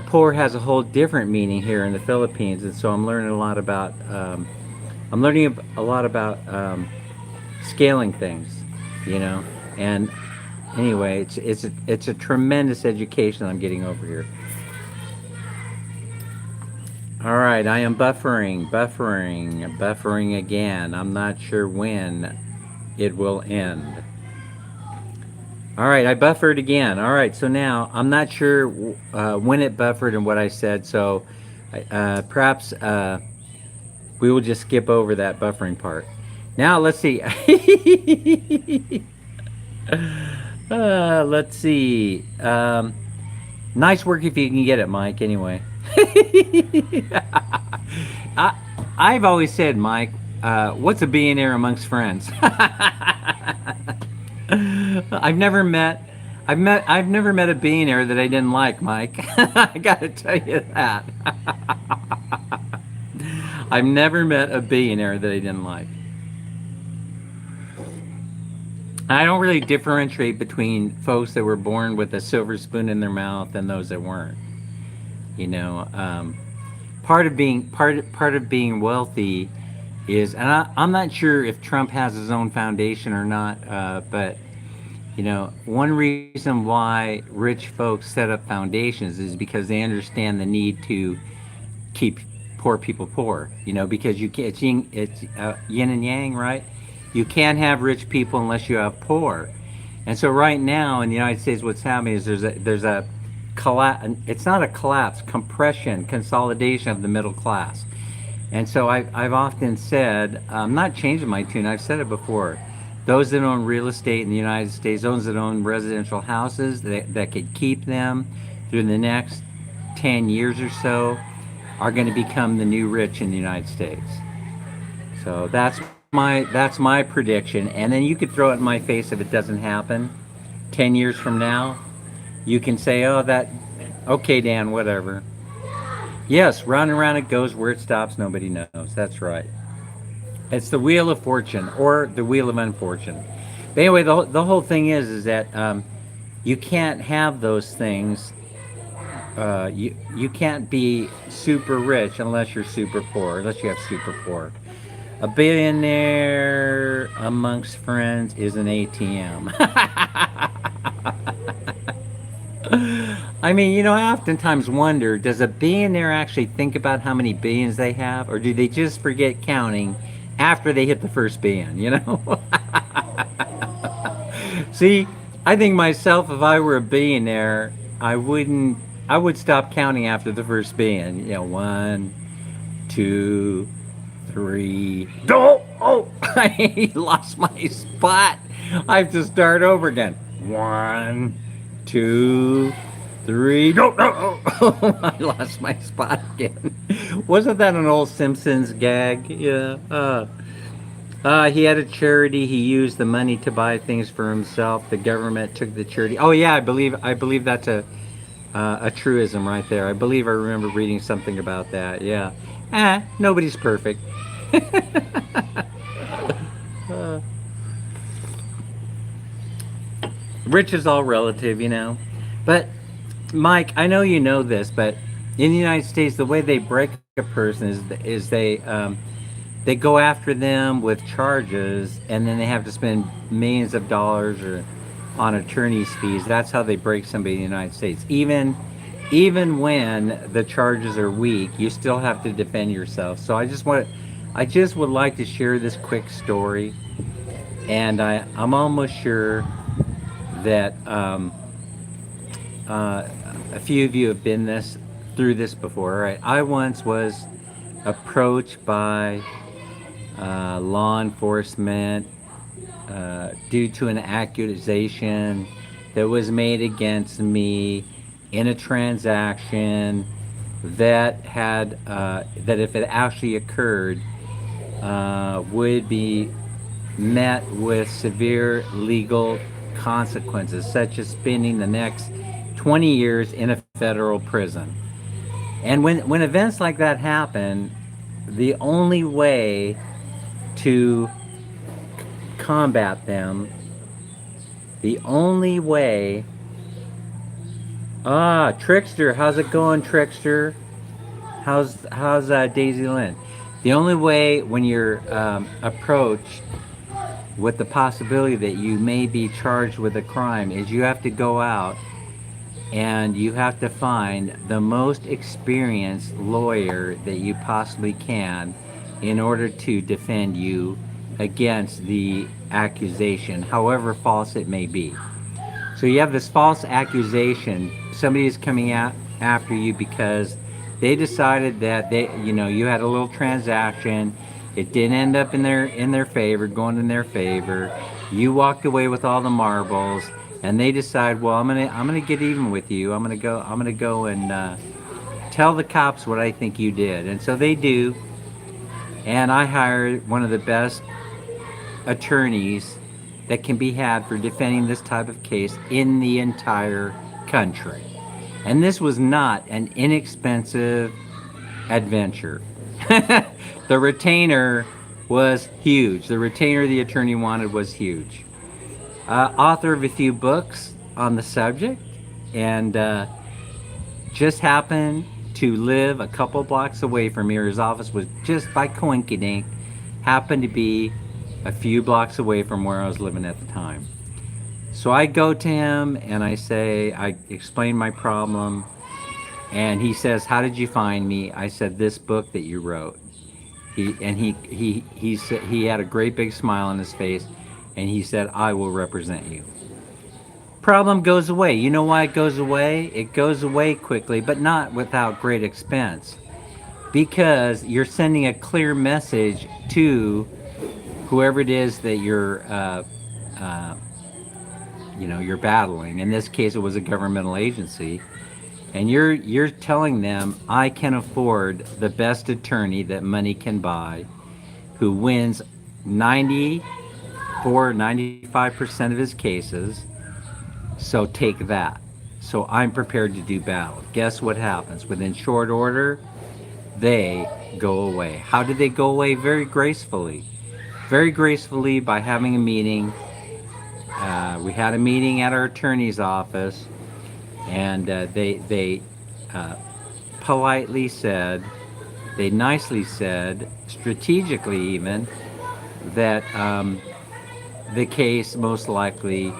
Speaker 1: poor has a whole different meaning here in the Philippines, and so I'm learning a lot about scaling things, and anyway, it's a tremendous education I'm getting over here. All right, I am buffering again. I'm not sure when it will end. All right, I buffered again. All right, so now I'm not sure when it buffered and what I said, so perhaps we will just skip over that buffering part. Now let's see. Let's see. Nice work if you can get it, Mike. Anyway, I, I've always said, Mike, what's a billionaire amongst friends? I've never met. I've never met a billionaire that I didn't like, Mike. I gotta tell you that. I've never met a billionaire that I didn't like. I don't really differentiate between folks that were born with a silver spoon in their mouth and those that weren't. You know, part of being wealthy is, and I'm not sure if Trump has his own foundation or not, but one reason why rich folks set up foundations is because they understand the need to keep poor people poor. Because you can't, it's yin and yang, right? You can't have rich people unless you have poor. And so right now in the United States, what's happening is there's a collapse. It's not a collapse, compression, consolidation of the middle class. And so I've often said, I'm not changing my tune. I've said it before. Those that own real estate in the United States, those that own residential houses that could keep them through the next 10 years or so, are going to become the new rich in the United States. So that's my prediction. And then you could throw it in my face if it doesn't happen. 10 years from now, you can say, "Oh, okay, Dan, whatever." Yes, round and round it goes. Where it stops, nobody knows. That's right. It's the wheel of fortune or the wheel of unfortune. But anyway, the whole thing is that you can't have those things. You can't be super rich unless you're super poor, unless you have super poor. A billionaire amongst friends is an ATM. I mean, I oftentimes wonder, does a billionaire actually think about how many billions they have, or do they just forget counting after they hit the first billion? See, I think myself, if I were a billionaire, I would stop counting after the first billion. One, two, three. Oh, I lost my spot. I have to start over again. One, two, three. No, no, oh, I lost my spot again. Wasn't that an old Simpsons gag? Yeah. He had a charity. He used the money to buy things for himself. The government took the charity. Oh yeah, I believe that's a truism right there. I believe I remember reading something about that. Yeah. Nobody's perfect. Rich is all relative, you know. But Mike, I know you know this, but in the United States, the way they break a person is they go after them with charges, and then they have to spend millions of dollars or on attorney's fees. That's how they break somebody in the United States. Even when the charges are weak, you still have to defend yourself. So I just would like to share this quick story, and I'm almost sure that a few of you have been through this before. Right? I once was approached by law enforcement due to an accusation that was made against me in a transaction that that if it actually occurred would be met with severe legal consequences, such as spending the next 20 years in a federal prison. And when events like that happen, the only way to combat them, the only way. Trickster, how's it going, Trickster? How's Daisy Lynn? The only way when you're approached with the possibility that you may be charged with a crime is you have to go out and you have to find the most experienced lawyer that you possibly can in order to defend you against the accusation, however false it may be. So you have this false accusation. Somebody is coming out after you because they decided that you had a little transaction. It didn't end up in their favor, going in their favor. You walked away with all the marbles, and they decide, well, I'm gonna get even with you. I'm gonna go and tell the cops what I think you did. And so they do. And I hired one of the best attorneys that can be had for defending this type of case in the entire country. And this was not an inexpensive adventure. The retainer was huge. The retainer the attorney wanted was huge. Author of a few books on the subject, and just happened to live a couple blocks away from here. His office was just by coincidence, happened to be a few blocks away from where I was living at the time. So I go to him and I explain my problem, and he says, "How did you find me?" I said, "This book that you wrote." He had a great big smile on his face, and he said, "I will represent you." Problem goes away. You know why it goes away? It goes away quickly, but not without great expense, because you're sending a clear message to whoever it is that you're battling. In this case, it was a governmental agency, and you're telling them, I can afford the best attorney that money can buy, who wins 95% of his cases. So take that. So I'm prepared to do battle. Guess what happens? Within short order, they go away. How did they go away? Very gracefully. Very gracefully by having a meeting. We had a meeting at our attorney's office, and they politely said, they nicely said, strategically even, that the case most likely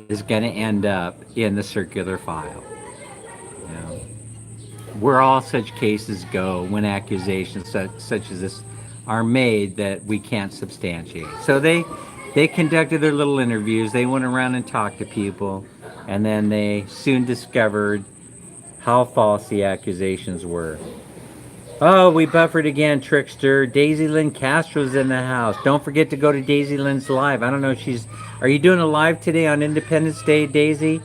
Speaker 1: is going to end up in the circular file. You know, where all such cases go when accusations such as this are made that we can't substantiate. So they conducted their little interviews. They went around and talked to people, and then they soon discovered how false the accusations were. Oh, we buffered again, Trickster. Daisy Lynn Castro's in the house. Don't forget to go to Daisy Lynn's live. I don't know if are you doing a live today on Independence Day, Daisy?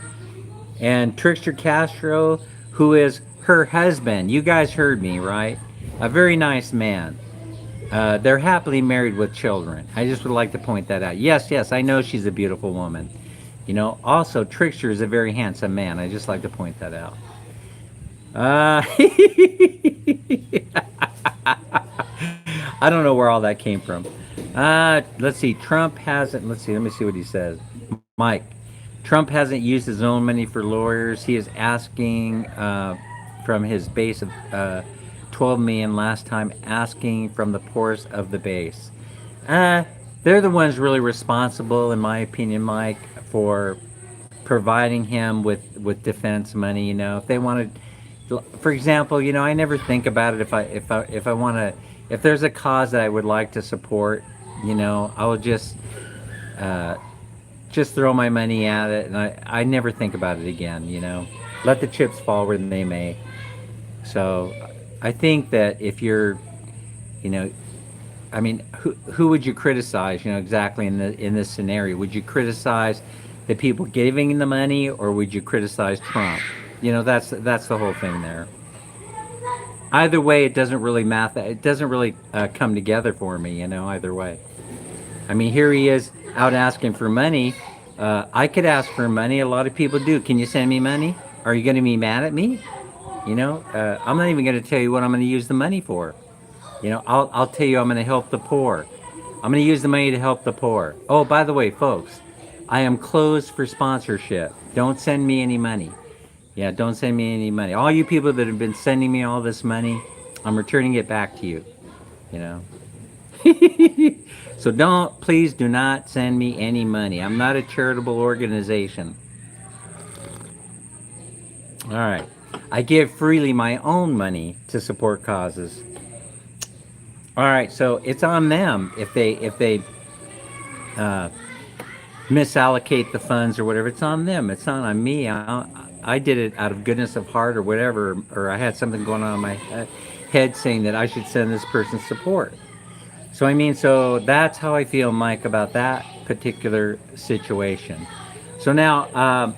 Speaker 1: and Trickster Castro, who is her husband. You guys heard me, right? A very nice man. They're happily married with children. I just would like to point that out. Yes, yes, I know she's a beautiful woman. Also, Trickster is a very handsome man. I just like to point that out. I don't know where all that came from. Let's see. Trump hasn't. Let's see. Let me see what he says. Mike, Trump hasn't used his own money for lawyers. He is asking from his base of 12 million last time, asking from the poorest of the base. Uh, they're the ones really responsible, in my opinion, Mike, for providing him with defense money. If they wanted, for example, I never think about it if I want to, if there's a cause that I would like to support, I will uh, just throw my money at it, and I never think about it again. Let the chips fall where they may. So I think that if you're, you know, I mean, who would you criticize? Exactly in this scenario, would you criticize the people giving the money, or would you criticize Trump? That's the whole thing there. Either way, it doesn't really matter. It doesn't really come together for me. Either way. I mean, here he is out asking for money. I could ask for money. A lot of people do. Can you send me money? Are you going to be mad at me? I'm not even going to tell you what I'm going to use the money for. I'll tell you I'm going to help the poor. I'm going to use the money to help the poor. Oh, by the way, folks, I am closed for sponsorship. Don't send me any money. Yeah, don't send me any money. All you people that have been sending me all this money, I'm returning it back to you. You know. So please do not send me any money. I'm not a charitable organization. All right. I give freely my own money to support causes. All right, so it's on them if they uh, misallocate the funds or whatever. It's on them. It's not on me. I did it out of goodness of heart or whatever, or I had something going on in my head saying that I should send this person support. So so that's how I feel, Mike, about that particular situation. So now,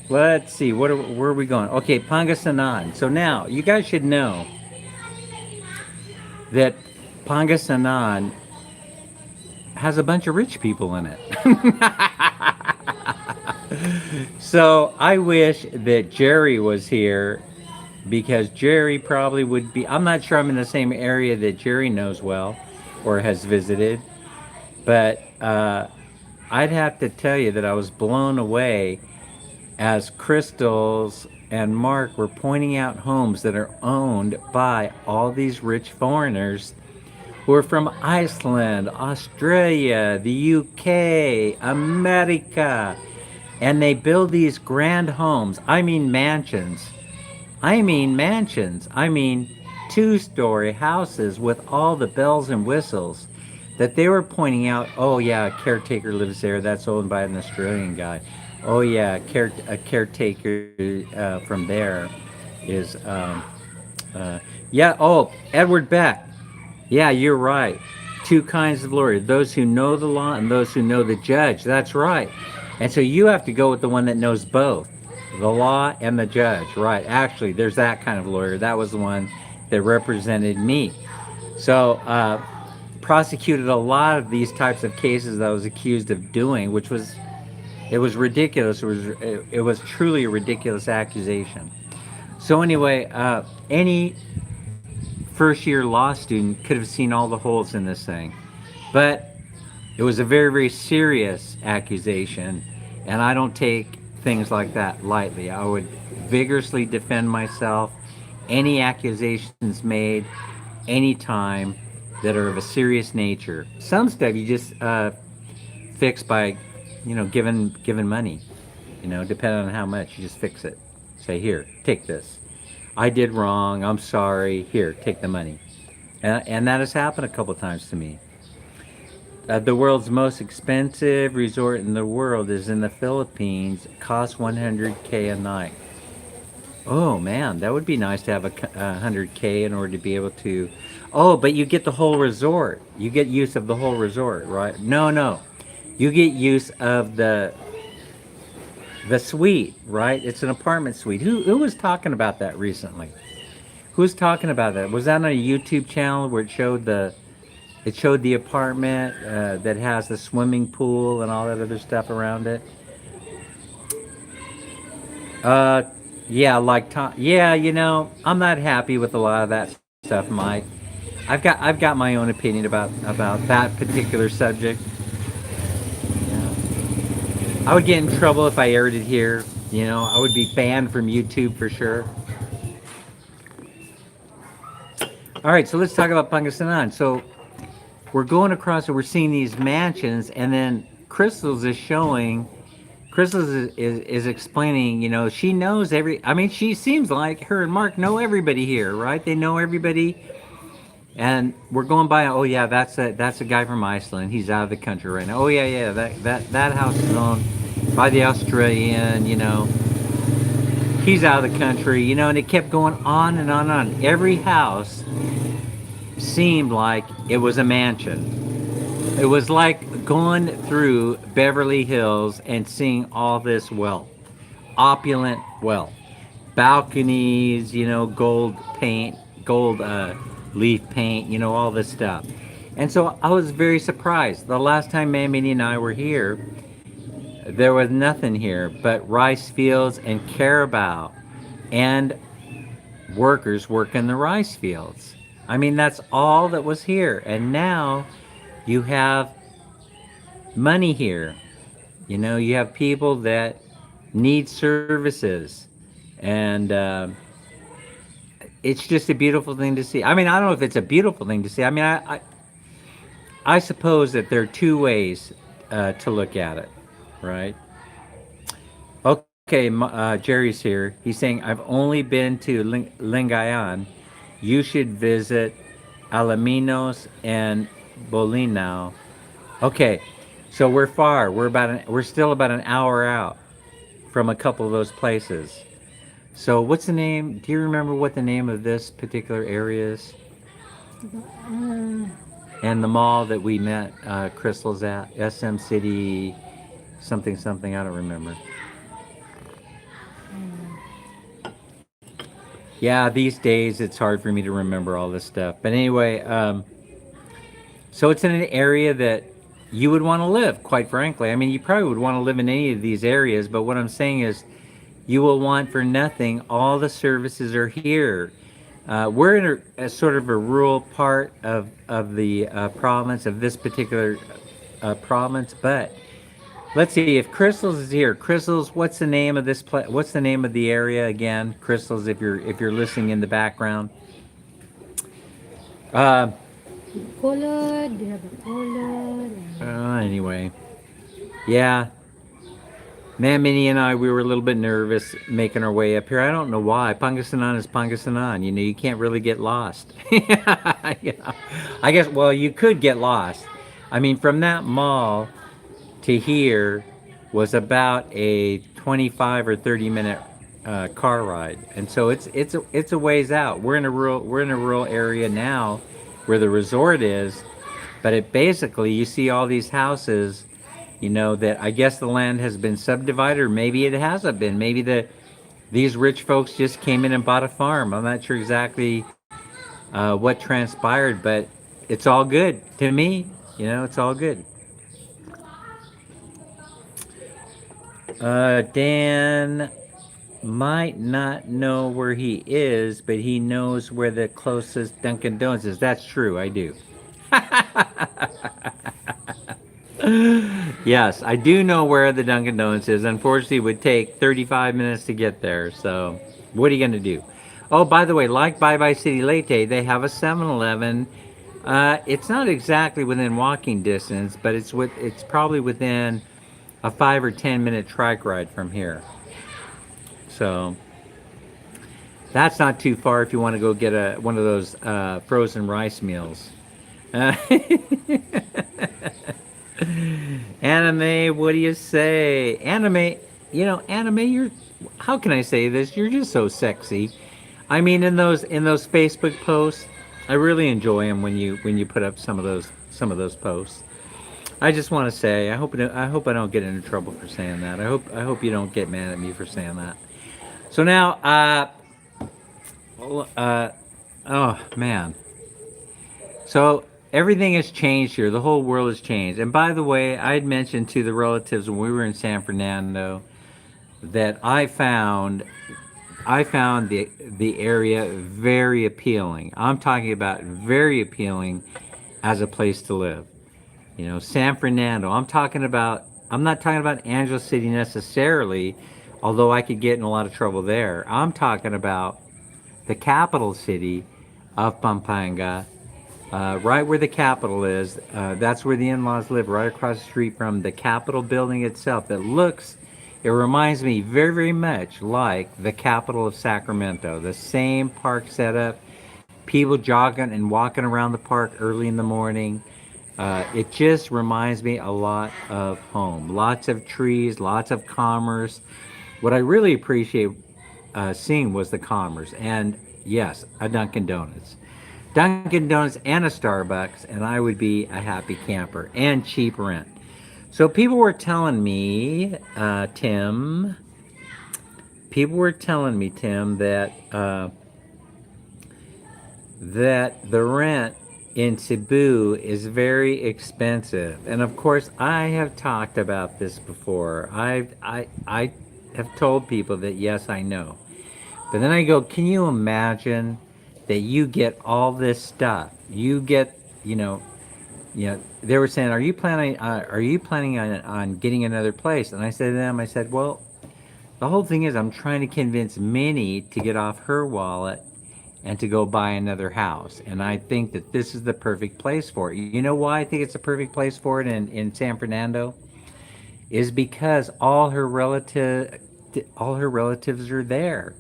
Speaker 1: let's see, where are we going? Okay, Pangasinan. So now, you guys should know that Pangasinan has a bunch of rich people in it. So I wish that Jerry was here, because Jerry probably would be. I'm not sure I'm in the same area that Jerry knows well or has visited, but I'd have to tell you that I was blown away as Crystals and Mark were pointing out homes that are owned by all these rich foreigners who are from Iceland, Australia, the UK, America, and they build these grand homes. I mean mansions. I mean mansions. I mean two-story houses with all the bells and whistles that they were pointing out. Oh yeah, a caretaker lives there. That's owned by an Australian guy. Oh yeah, a caretaker from there is uh, yeah. Oh, Edward Beck. Yeah, you're right. Two kinds of lawyers: those who know the law and those who know the judge. That's right. And so you have to go with the one that knows both, the law and the judge. Right. Actually, there's that kind of lawyer. That was the one that represented me. So, prosecuted a lot of these types of cases that I was accused of doing, which was it was ridiculous. It was truly a ridiculous accusation. So anyway, any first year law student could have seen all the holes in this thing, but it was a very, very serious accusation, and I don't take things like that lightly. I would vigorously defend myself. Any accusations made anytime that are of a serious nature. Some stuff you just fix by, giving money. Depending on how much, you just fix it. Say, here, take this. I did wrong. I'm sorry. Here, take the money. And that has happened a couple times to me. The world's most expensive resort in the world is in the Philippines. It costs 100K a night. Oh man, that would be nice to have a 100K in order to be able to. Oh, but you get the whole resort. You get use of the whole resort, right? No, no, you get use of the suite, right? It's an apartment suite. Who was talking about that recently? Who's talking about that? Was that on a YouTube channel where it showed the apartment that has the swimming pool and all that other stuff around it? Uh, yeah, like Tom. Yeah, I'm not happy with a lot of that stuff, Mike. I've got my own opinion about that particular subject. I would get in trouble if I aired it here. I would be banned from YouTube for sure. All right, so let's talk about Pangasinan. So we're going across and we're seeing these mansions, and then Crystals is explaining, she knows I mean, she seems like her and Mark know everybody here, right? They know everybody. And we're going by, oh yeah, that's a guy from Iceland. He's out of the country right now. Oh yeah, yeah, that house is owned by the Australian, he's out of the country, and it kept going on and on and on. Every house seemed like it was a mansion. It was like going through Beverly Hills and seeing all this wealth, opulent wealth, balconies, gold paint, gold leaf paint, all this stuff. And so I was very surprised. The last time Mammy and I were here, there was nothing here but rice fields and carabao and workers working the rice fields. I mean, that's all that was here. And now you have money here. You have people that need services. And it's just a beautiful thing to see. I mean, I don't know if it's a beautiful thing to see. I mean, I suppose that there are two ways to look at it, right? Okay, Jerry's here. He's saying, I've only been to Lingayen. You should visit Alaminos and Bolinao. Okay, so we're far. We're still about an hour out from a couple of those places. So what's the name? Do you remember what the name of this particular area is?
Speaker 2: Uh,
Speaker 1: And the mall that we met Crystal's at, SM City, something something. I don't remember. Yeah, these days it's hard for me to remember all this stuff. But anyway, so it's in an area that you would want to live, quite frankly. I mean, you probably would want to live in any of these areas, but what I'm saying is you will want for nothing. All the services are here. We're in a sort of a rural part of the province, of this particular province, but let's see if Crystals is here. Crystals, what's the name of this place? What's the name of the area again? Crystals, if you're listening in the background. Uh,
Speaker 2: Color, they have a color.
Speaker 1: anyway, yeah. Man, Minnie and I, we were a little bit nervous making our way up here. I don't know why. Pangasinan is Pangasinan. You can't really get lost. I guess, well, you could get lost. I mean, from that mall to here was about a 25 or 30 minute car ride, and so it's a ways out. We're in a rural area now, where the resort is, but it basically you see all these houses, that I guess the land has been subdivided, or maybe it hasn't been. Maybe these rich folks just came in and bought a farm. I'm not sure exactly what transpired, but it's all good to me. It's all good. Dan might not know where he is, but he knows where the closest Dunkin' Donuts is. That's true, I do. Yes, I do know where the Dunkin' Donuts is. Unfortunately, it would take 35 minutes to get there. So, what are you going to do? Oh, by the way, like Bye Bye City Leyte, they have a 7-Eleven. It's not exactly within walking distance, but it's probably within a 5 or 10 minute trike ride from here. So, that's not too far if you want to go get one of those frozen rice meals. Uh, Anime, what do you say? Anime, you're, how can I say this? You're just so sexy. I mean, in those Facebook posts, I really enjoy them when you put up some of those posts. I just want to say, I hope I don't get into trouble for saying that. I hope you don't get mad at me for saying that. So now, well, oh man, so everything has changed here. The whole world has changed. And by the way, I had mentioned to the relatives when we were in San Fernando that I found the area very appealing. I'm talking about very appealing as a place to live. You know, San Fernando. I'm not talking about Angeles City necessarily, although I could get in a lot of trouble there. I'm talking about the capital city of Pampanga, right where the Capitol is. That's where the in-laws live, right across the street from the Capitol building itself. It reminds me very, very much like the Capitol of Sacramento. The same park setup, people jogging and walking around the park early in the morning. It just reminds me a lot of home. Lots of trees, lots of commerce. What I really appreciate seeing was the commerce. And yes, a Dunkin' Donuts. Dunkin' Donuts and a Starbucks, and I would be a happy camper and cheap rent. So people were telling me, Tim, that the rent in Cebu is very expensive. And of course, I have talked about this before. I have told people that yes, I know. But then I go, can you imagine that you get all this stuff? You get, they were saying, are you planning on getting another place? And I said to them, I said, well, the whole thing is I'm trying to convince Minnie to get off her wallet and to go buy another house. And I think that this is the perfect place for it. You know why I think it's the perfect place for it in San Fernando? Is because all her relatives are there.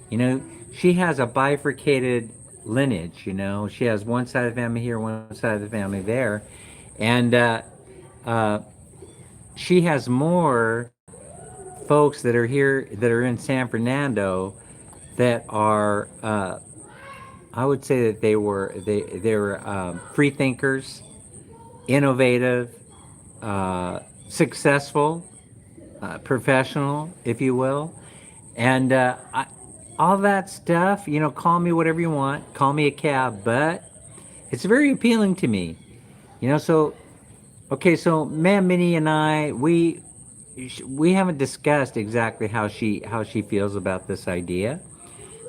Speaker 1: You know, she has a bifurcated lineage. You know, she has one side of the family here, one side of the family there, and uh, she has more folks that are here that are in San Fernando that are. I would say that they were free thinkers, innovative, successful, professional, if you will. And all that stuff, call me whatever you want, call me a cab, but it's very appealing to me. So, okay, so Ma'am Minnie and we haven't discussed exactly how she feels about this idea,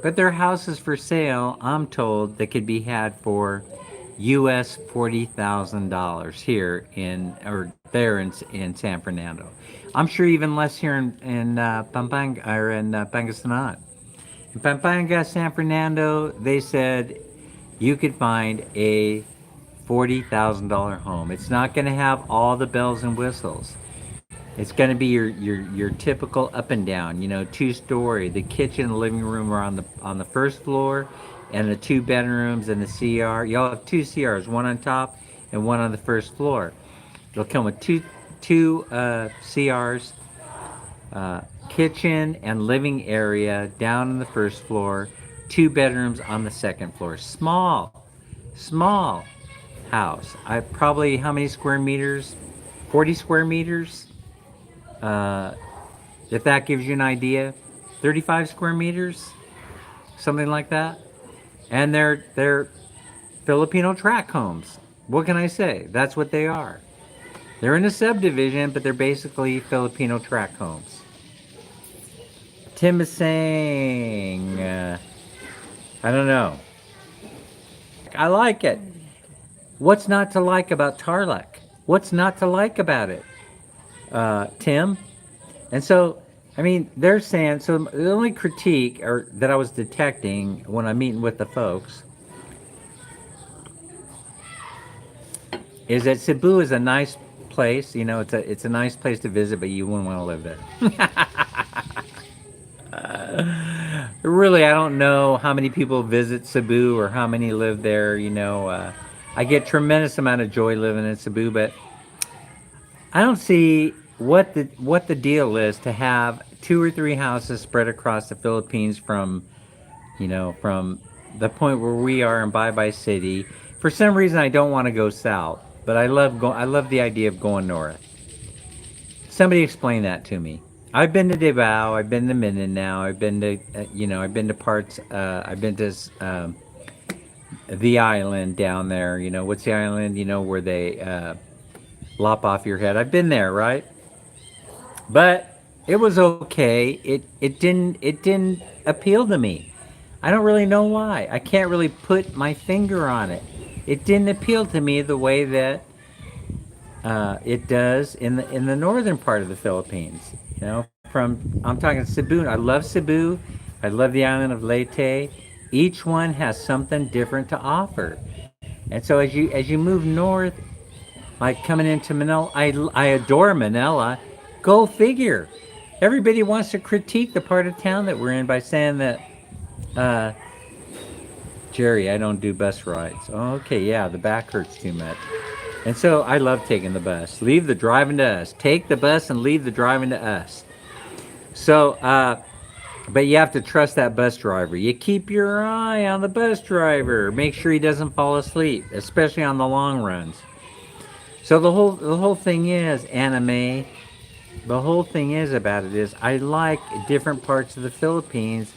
Speaker 1: but there are houses for sale, I'm told, that could be had for US $40,000 here or there in San Fernando. I'm sure even less here in Pampanga or in Pangasinan. In Pampanga, San Fernando, they said you could find a $40,000 home. It's not going to have all the bells and whistles. It's going to be your typical up and down, 2-story. The kitchen and living room are on the first floor, and the 2 bedrooms and the CR. You'll have 2 CRs, one on top and one on the first floor. It'll come with two CRs, kitchen and living area down on the first floor, 2 bedrooms on the second floor. Small house. I probably how many square meters? 40 square meters. Uh, if that gives you an idea, 35 square meters, something like that. And they're Filipino tract homes. What can I say? That's what they are. They're in a subdivision, but they're basically Filipino tract homes. Tim is saying, I don't know. I like it. What's not to like about Tarlac? What's not to like about it, Tim? And so, I mean, they're saying so. The only critique or that I was detecting when I'm meeting with the folks is that Cebu is a nice place. It's a nice place to visit, but you wouldn't want to live there. Really, I don't know how many people visit Cebu or how many live there. I get tremendous amount of joy living in Cebu, but I don't see what the deal is to have 2 or 3 houses spread across the Philippines from the point where we are in Bye Bye City. For some reason, I don't want to go south. but I love the idea of going north. Somebody explain that to me. I've been to Davao, I've been to Mindanao, I've been to I've been to parts. I've been to the island down there. You know what's the island? You know where they lop off your head. I've been there, right? But it was okay. It didn't appeal to me. I don't really know why. I can't really put my finger on it. It didn't appeal to me the way that it does in the northern part of the Philippines. You know, from I'm talking Cebu. I love Cebu. I love the island of Leyte. Each one has something different to offer. And so as you move north, like coming into Manila, I adore Manila. Go figure. Everybody wants to critique the part of town that we're in by saying that, uh, Jerry, I don't do bus rides. Oh, okay, yeah, the back hurts too much. And so I love taking the bus. Leave the driving to us. Take the bus and leave the driving to us. So, but you have to trust that bus driver. You keep your eye on the bus driver. Make sure he doesn't fall asleep, especially on the long runs. So the whole thing is anime. The whole thing is about it is I like different parts of the Philippines,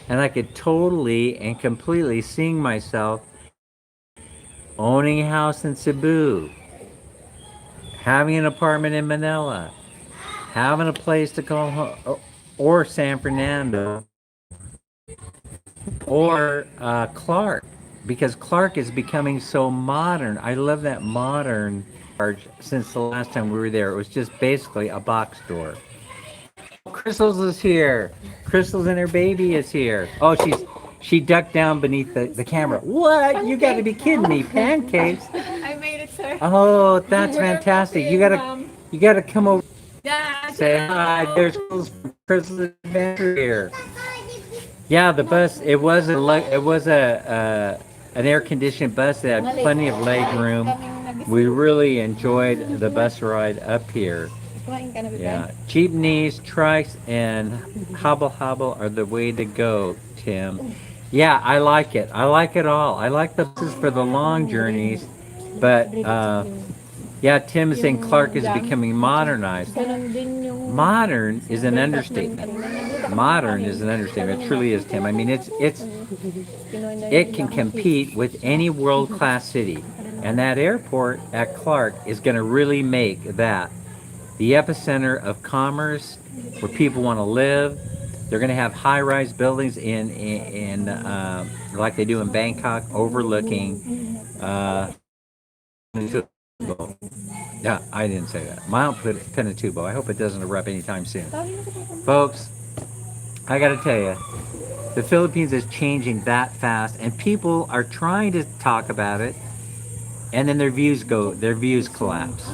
Speaker 1: and I could totally and completely seeing myself owning a house in Cebu, having an apartment in Manila, having a place to call home, or San Fernando, or Clark, because Clark is becoming so modern. I love that modern. Since the last time we were there, it was just basically a box store. Crystals is here. Crystals and her baby is here. Oh, she ducked down beneath the camera. What? You got to be kidding me! Pancakes.
Speaker 3: I made it, sir.
Speaker 1: Oh, that's fantastic. You gotta come over.
Speaker 3: Yeah.
Speaker 1: Say hi. There's Crystal's Adventure here. Yeah, the bus. It was an air conditioned bus that had plenty of leg room. We really enjoyed the bus ride up here.
Speaker 3: Kumain ka na, bebe?
Speaker 1: Yeah, jeepneys, trikes, and hobble hobble are the way to go, Tim. Yeah, I like it. I like it all. I like the buses for the long journeys, but yeah, Tim is saying Clark is becoming modernized.
Speaker 3: Ganun din yung
Speaker 1: Modern is an understatement. Modern is an understatement. It truly is, Tim. I mean,
Speaker 3: Pinoy na
Speaker 1: it can compete with any world class city, and that airport at Clark is going to really make that the epicenter of commerce where people want to live. They're going to have high-rise buildings in like they do in Bangkok, overlooking. Yeah, I didn't say that. Mount Pinatubo. I hope it doesn't erupt anytime soon, folks. I got to tell you, the Philippines is changing that fast, and people are trying to talk about it, and then their views collapse.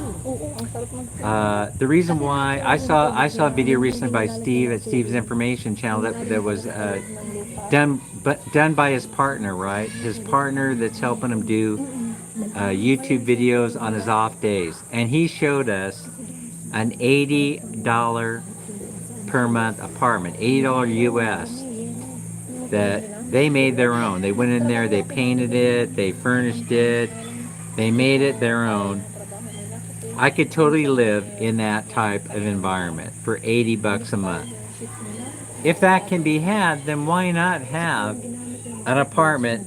Speaker 1: The reason why I saw a video recently by Steve at Steve's Information Channel that was done by his partner, right? His partner that's helping him do YouTube videos on his off days, and he showed us an $80 per month apartment, $80 US, that they made their own. They went in there, they painted it, they furnished it, they made it their own. I could totally live in that type of environment for 80 bucks a month. If that can be had, then why not have an apartment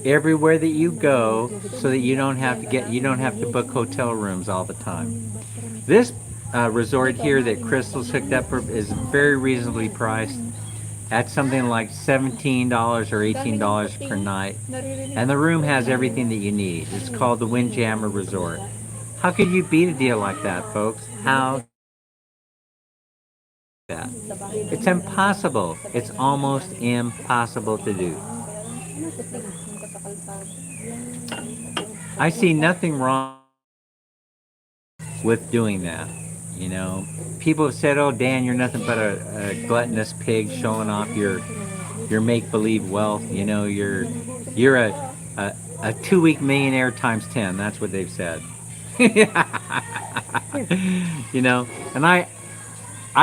Speaker 1: everywhere that you go so that you don't have to book hotel rooms all the time. This resort here that Crystal's hooked up for is very reasonably priced at something like $17 or $18 per night. And the room has everything that you need. It's called the Windjammer Resort. How could you beat a deal like that, folks? How? That? It's impossible. It's almost impossible to do. I see nothing wrong with doing that. You know, people have said, "Oh, Dan, you're nothing but a gluttonous pig showing off your make-believe wealth. You know, you're a 2-week millionaire times 10." That's what they've said. You know, and I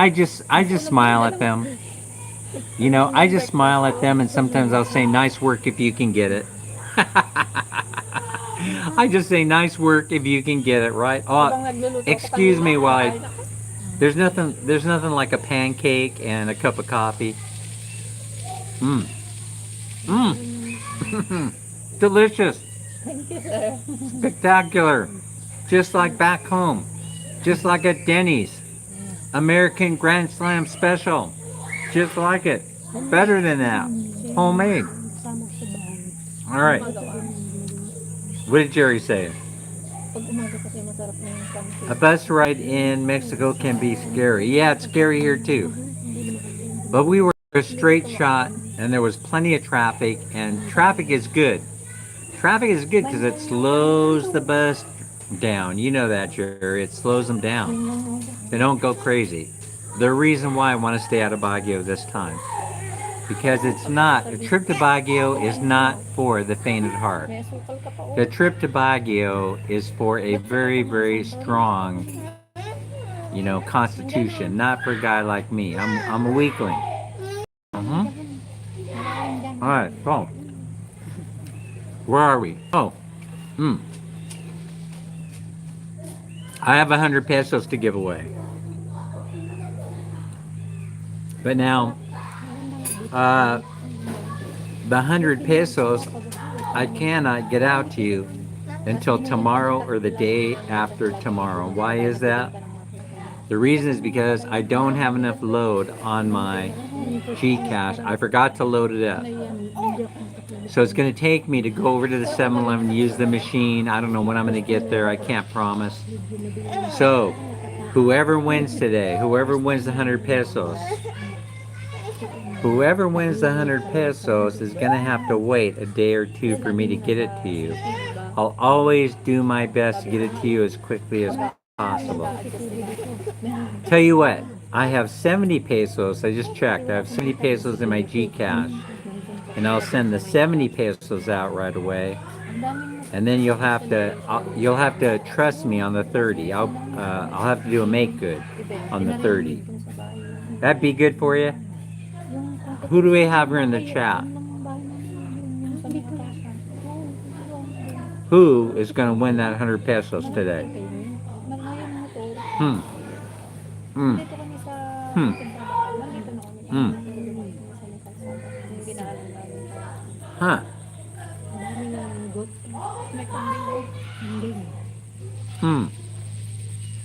Speaker 1: just smile at them. You know, I just smile at them, and sometimes I'll say, "Nice work if you can get it." I just say nice work if you can get it right. Oh,
Speaker 3: Habang nagluluto ko
Speaker 1: excuse
Speaker 3: kanina,
Speaker 1: me while I,
Speaker 3: kakain ako.
Speaker 1: there's nothing like a pancake and a cup of coffee. Mmm. Mmm. Delicious.
Speaker 3: Thank you, sir.
Speaker 1: Spectacular. Just like back home. Just like at Denny's. American Grand Slam special. Just like it. Better than that. Homemade.
Speaker 2: Sama sa bahay.
Speaker 1: All right.
Speaker 3: Magawa.
Speaker 1: What did Jerry say?
Speaker 3: Pag umaga kasi masarap na yung
Speaker 1: A
Speaker 3: pancake.
Speaker 1: bus ride in Mexico can be scary. Yeah, it's scary here too. But we were a straight shot and there was plenty of traffic, and traffic is good. Traffic is good because it slows the bus down. You know that, Jerry. It slows them down. They don't go crazy. The reason why I want to stay out of Baguio this time. Because it's not, a trip to Baguio is not for the faint of heart.
Speaker 3: May asukal ka pa, oh.
Speaker 1: The trip to Baguio is for a very, very strong, constitution. Not for a guy like me. I'm a weakling. Mm-hmm. All right, so where are we? Oh, I have 100 pesos to give away. But now, the 100 pesos, I cannot get out to you until tomorrow or the day after tomorrow. Why is that? The reason is because I don't have enough load on my Gcash. I forgot to load it up. So it's going to take me to go over to the 7-Eleven, use the machine. I don't know when I'm going to get there. I can't promise. So whoever wins today, whoever wins the 100 pesos, whoever wins the 100 pesos is going to have to wait a day or two for me to get it to you. I'll always do my best to get it to you as quickly as possible. Tell you what, I have 70 pesos. I just checked. I have 70 pesos in my Gcash. And I'll send the 70 pesos out right away. And then you'll have to trust me on the 30. I'll have to do a make good on the 30. That'd be good for you? Who do we have here in the chat? Who is going to win that 100 pesos today? Hmm. Hmm. Hmm. Hmm. Huh. Hmm.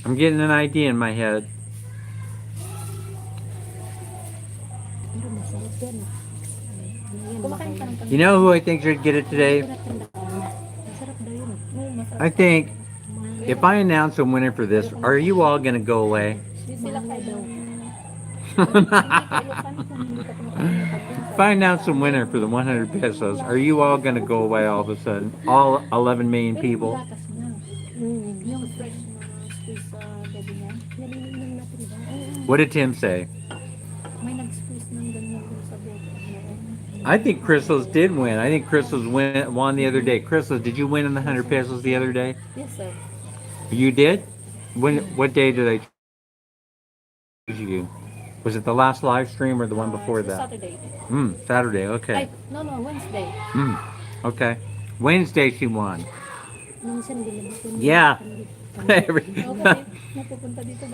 Speaker 1: I'm getting an idea in my head. You know who I think should get it today? I think if I announce a winner for this, are you all going to go away? If I announce a winner for the 100 pesos, are you all going to go away all of a sudden? All 11 million people? What did Tim say? I think Crystals did win. I think Crystals won the other day. Crystals, did you win in the 100 pesos the other day?
Speaker 3: Yes, sir.
Speaker 1: You did? What day did I choose you? Was it the last live stream or the one before that?
Speaker 3: Saturday.
Speaker 1: Saturday, okay.
Speaker 3: No, Wednesday.
Speaker 1: Okay. Wednesday she won. Yeah.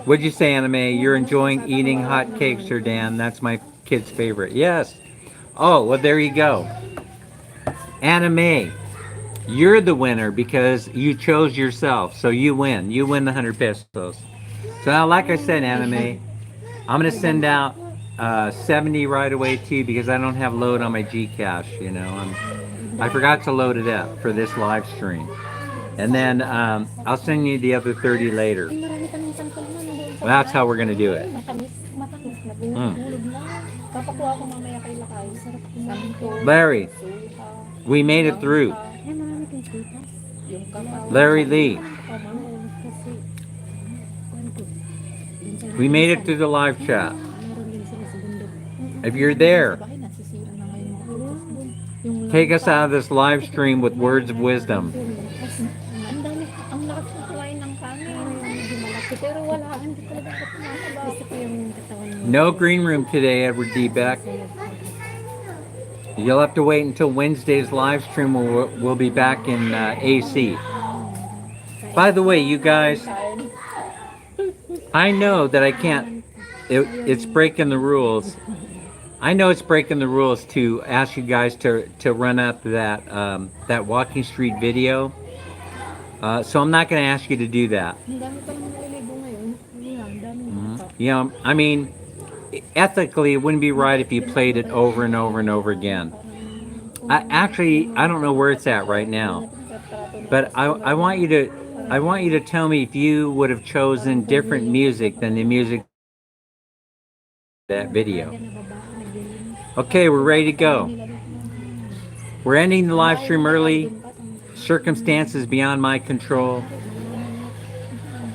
Speaker 1: What'd you say, Anime? You're enjoying eating hot cakes, Sir Dan. That's my kid's favorite. Yes. Oh, well, there you go. Anime, you're the winner because you chose yourself. So you win. You win the 100 pesos. So now, like I said, Anime, I'm going to send out 70 right away to you because I don't have load on my Gcash, I forgot to load it up for this live stream. And then I'll send you the other 30 later. Well, that's how we're going to do it. Larry, we made it through. Larry Lee, we made it through the live chat. If you're there, take us out of this live stream with words of wisdom. No green room today, Edward D. Beck. You'll have to wait until Wednesday's live stream. We'll be back in AC. By the way, you guys,
Speaker 3: Tired.
Speaker 1: I know that I can't. It's breaking the rules. I know it's breaking the rules to ask you guys to run up that walking street video. So I'm not going to ask you to do that.
Speaker 3: Ang dami pa naman naliligo ngayon. Yeah, ang dami nakatap.
Speaker 1: You know, I mean, ethically, it wouldn't be right if you played it over and over and over again. I don't know where it's at right now, but I want you to tell me if you would have chosen different music than the music of that video. Okay, we're ready to go. We're ending the live stream early. Circumstances beyond my control.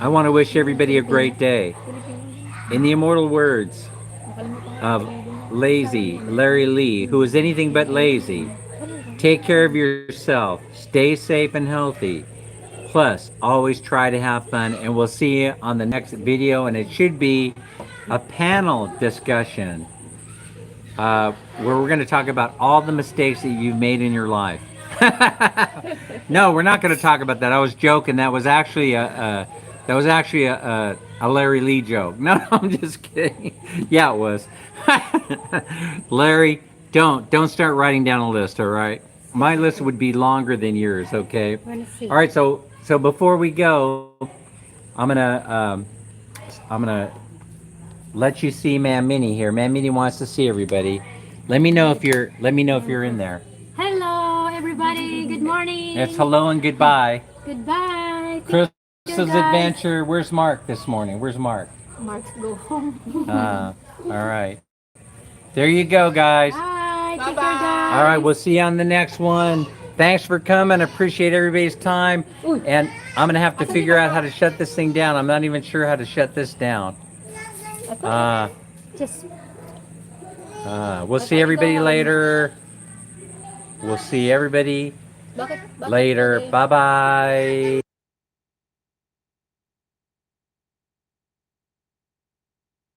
Speaker 1: I want to wish everybody a great day. In the immortal words of Larry Lee, who is anything but lazy, take care of yourself, stay safe and healthy. Plus, always try to have fun, and we'll see you on the next video. And it should be a panel discussion where we're going to talk about all the mistakes that you've made in your life. No, we're not going to talk about that. I was joking. That was actually a Larry Lee joke. No, I'm just kidding. Yeah, it was. Larry, don't start writing down a list. All right, my list would be longer than yours. Okay. All right. So before we go, I'm gonna let you see Mam Minnie here. Mam Minnie wants to see everybody. Let me know if you're in there.
Speaker 2: Hello, everybody. Good morning.
Speaker 1: It's hello and goodbye.
Speaker 2: Goodbye.
Speaker 1: Chris's
Speaker 2: guys.
Speaker 1: adventure. Where's Mark this morning? Where's Mark?
Speaker 3: Marks go home.
Speaker 1: All right. There you go, guys.
Speaker 2: Bye. Take care,
Speaker 3: Bye-bye.
Speaker 2: guys.
Speaker 1: All right, we'll see you on the next one. Thanks for coming. Appreciate everybody's time. And I'm gonna have to figure out how to shut this thing down. I'm not even sure how to shut this down.
Speaker 2: Just
Speaker 1: We'll see everybody later. We'll see everybody
Speaker 3: Bakit
Speaker 1: later. Bye bye.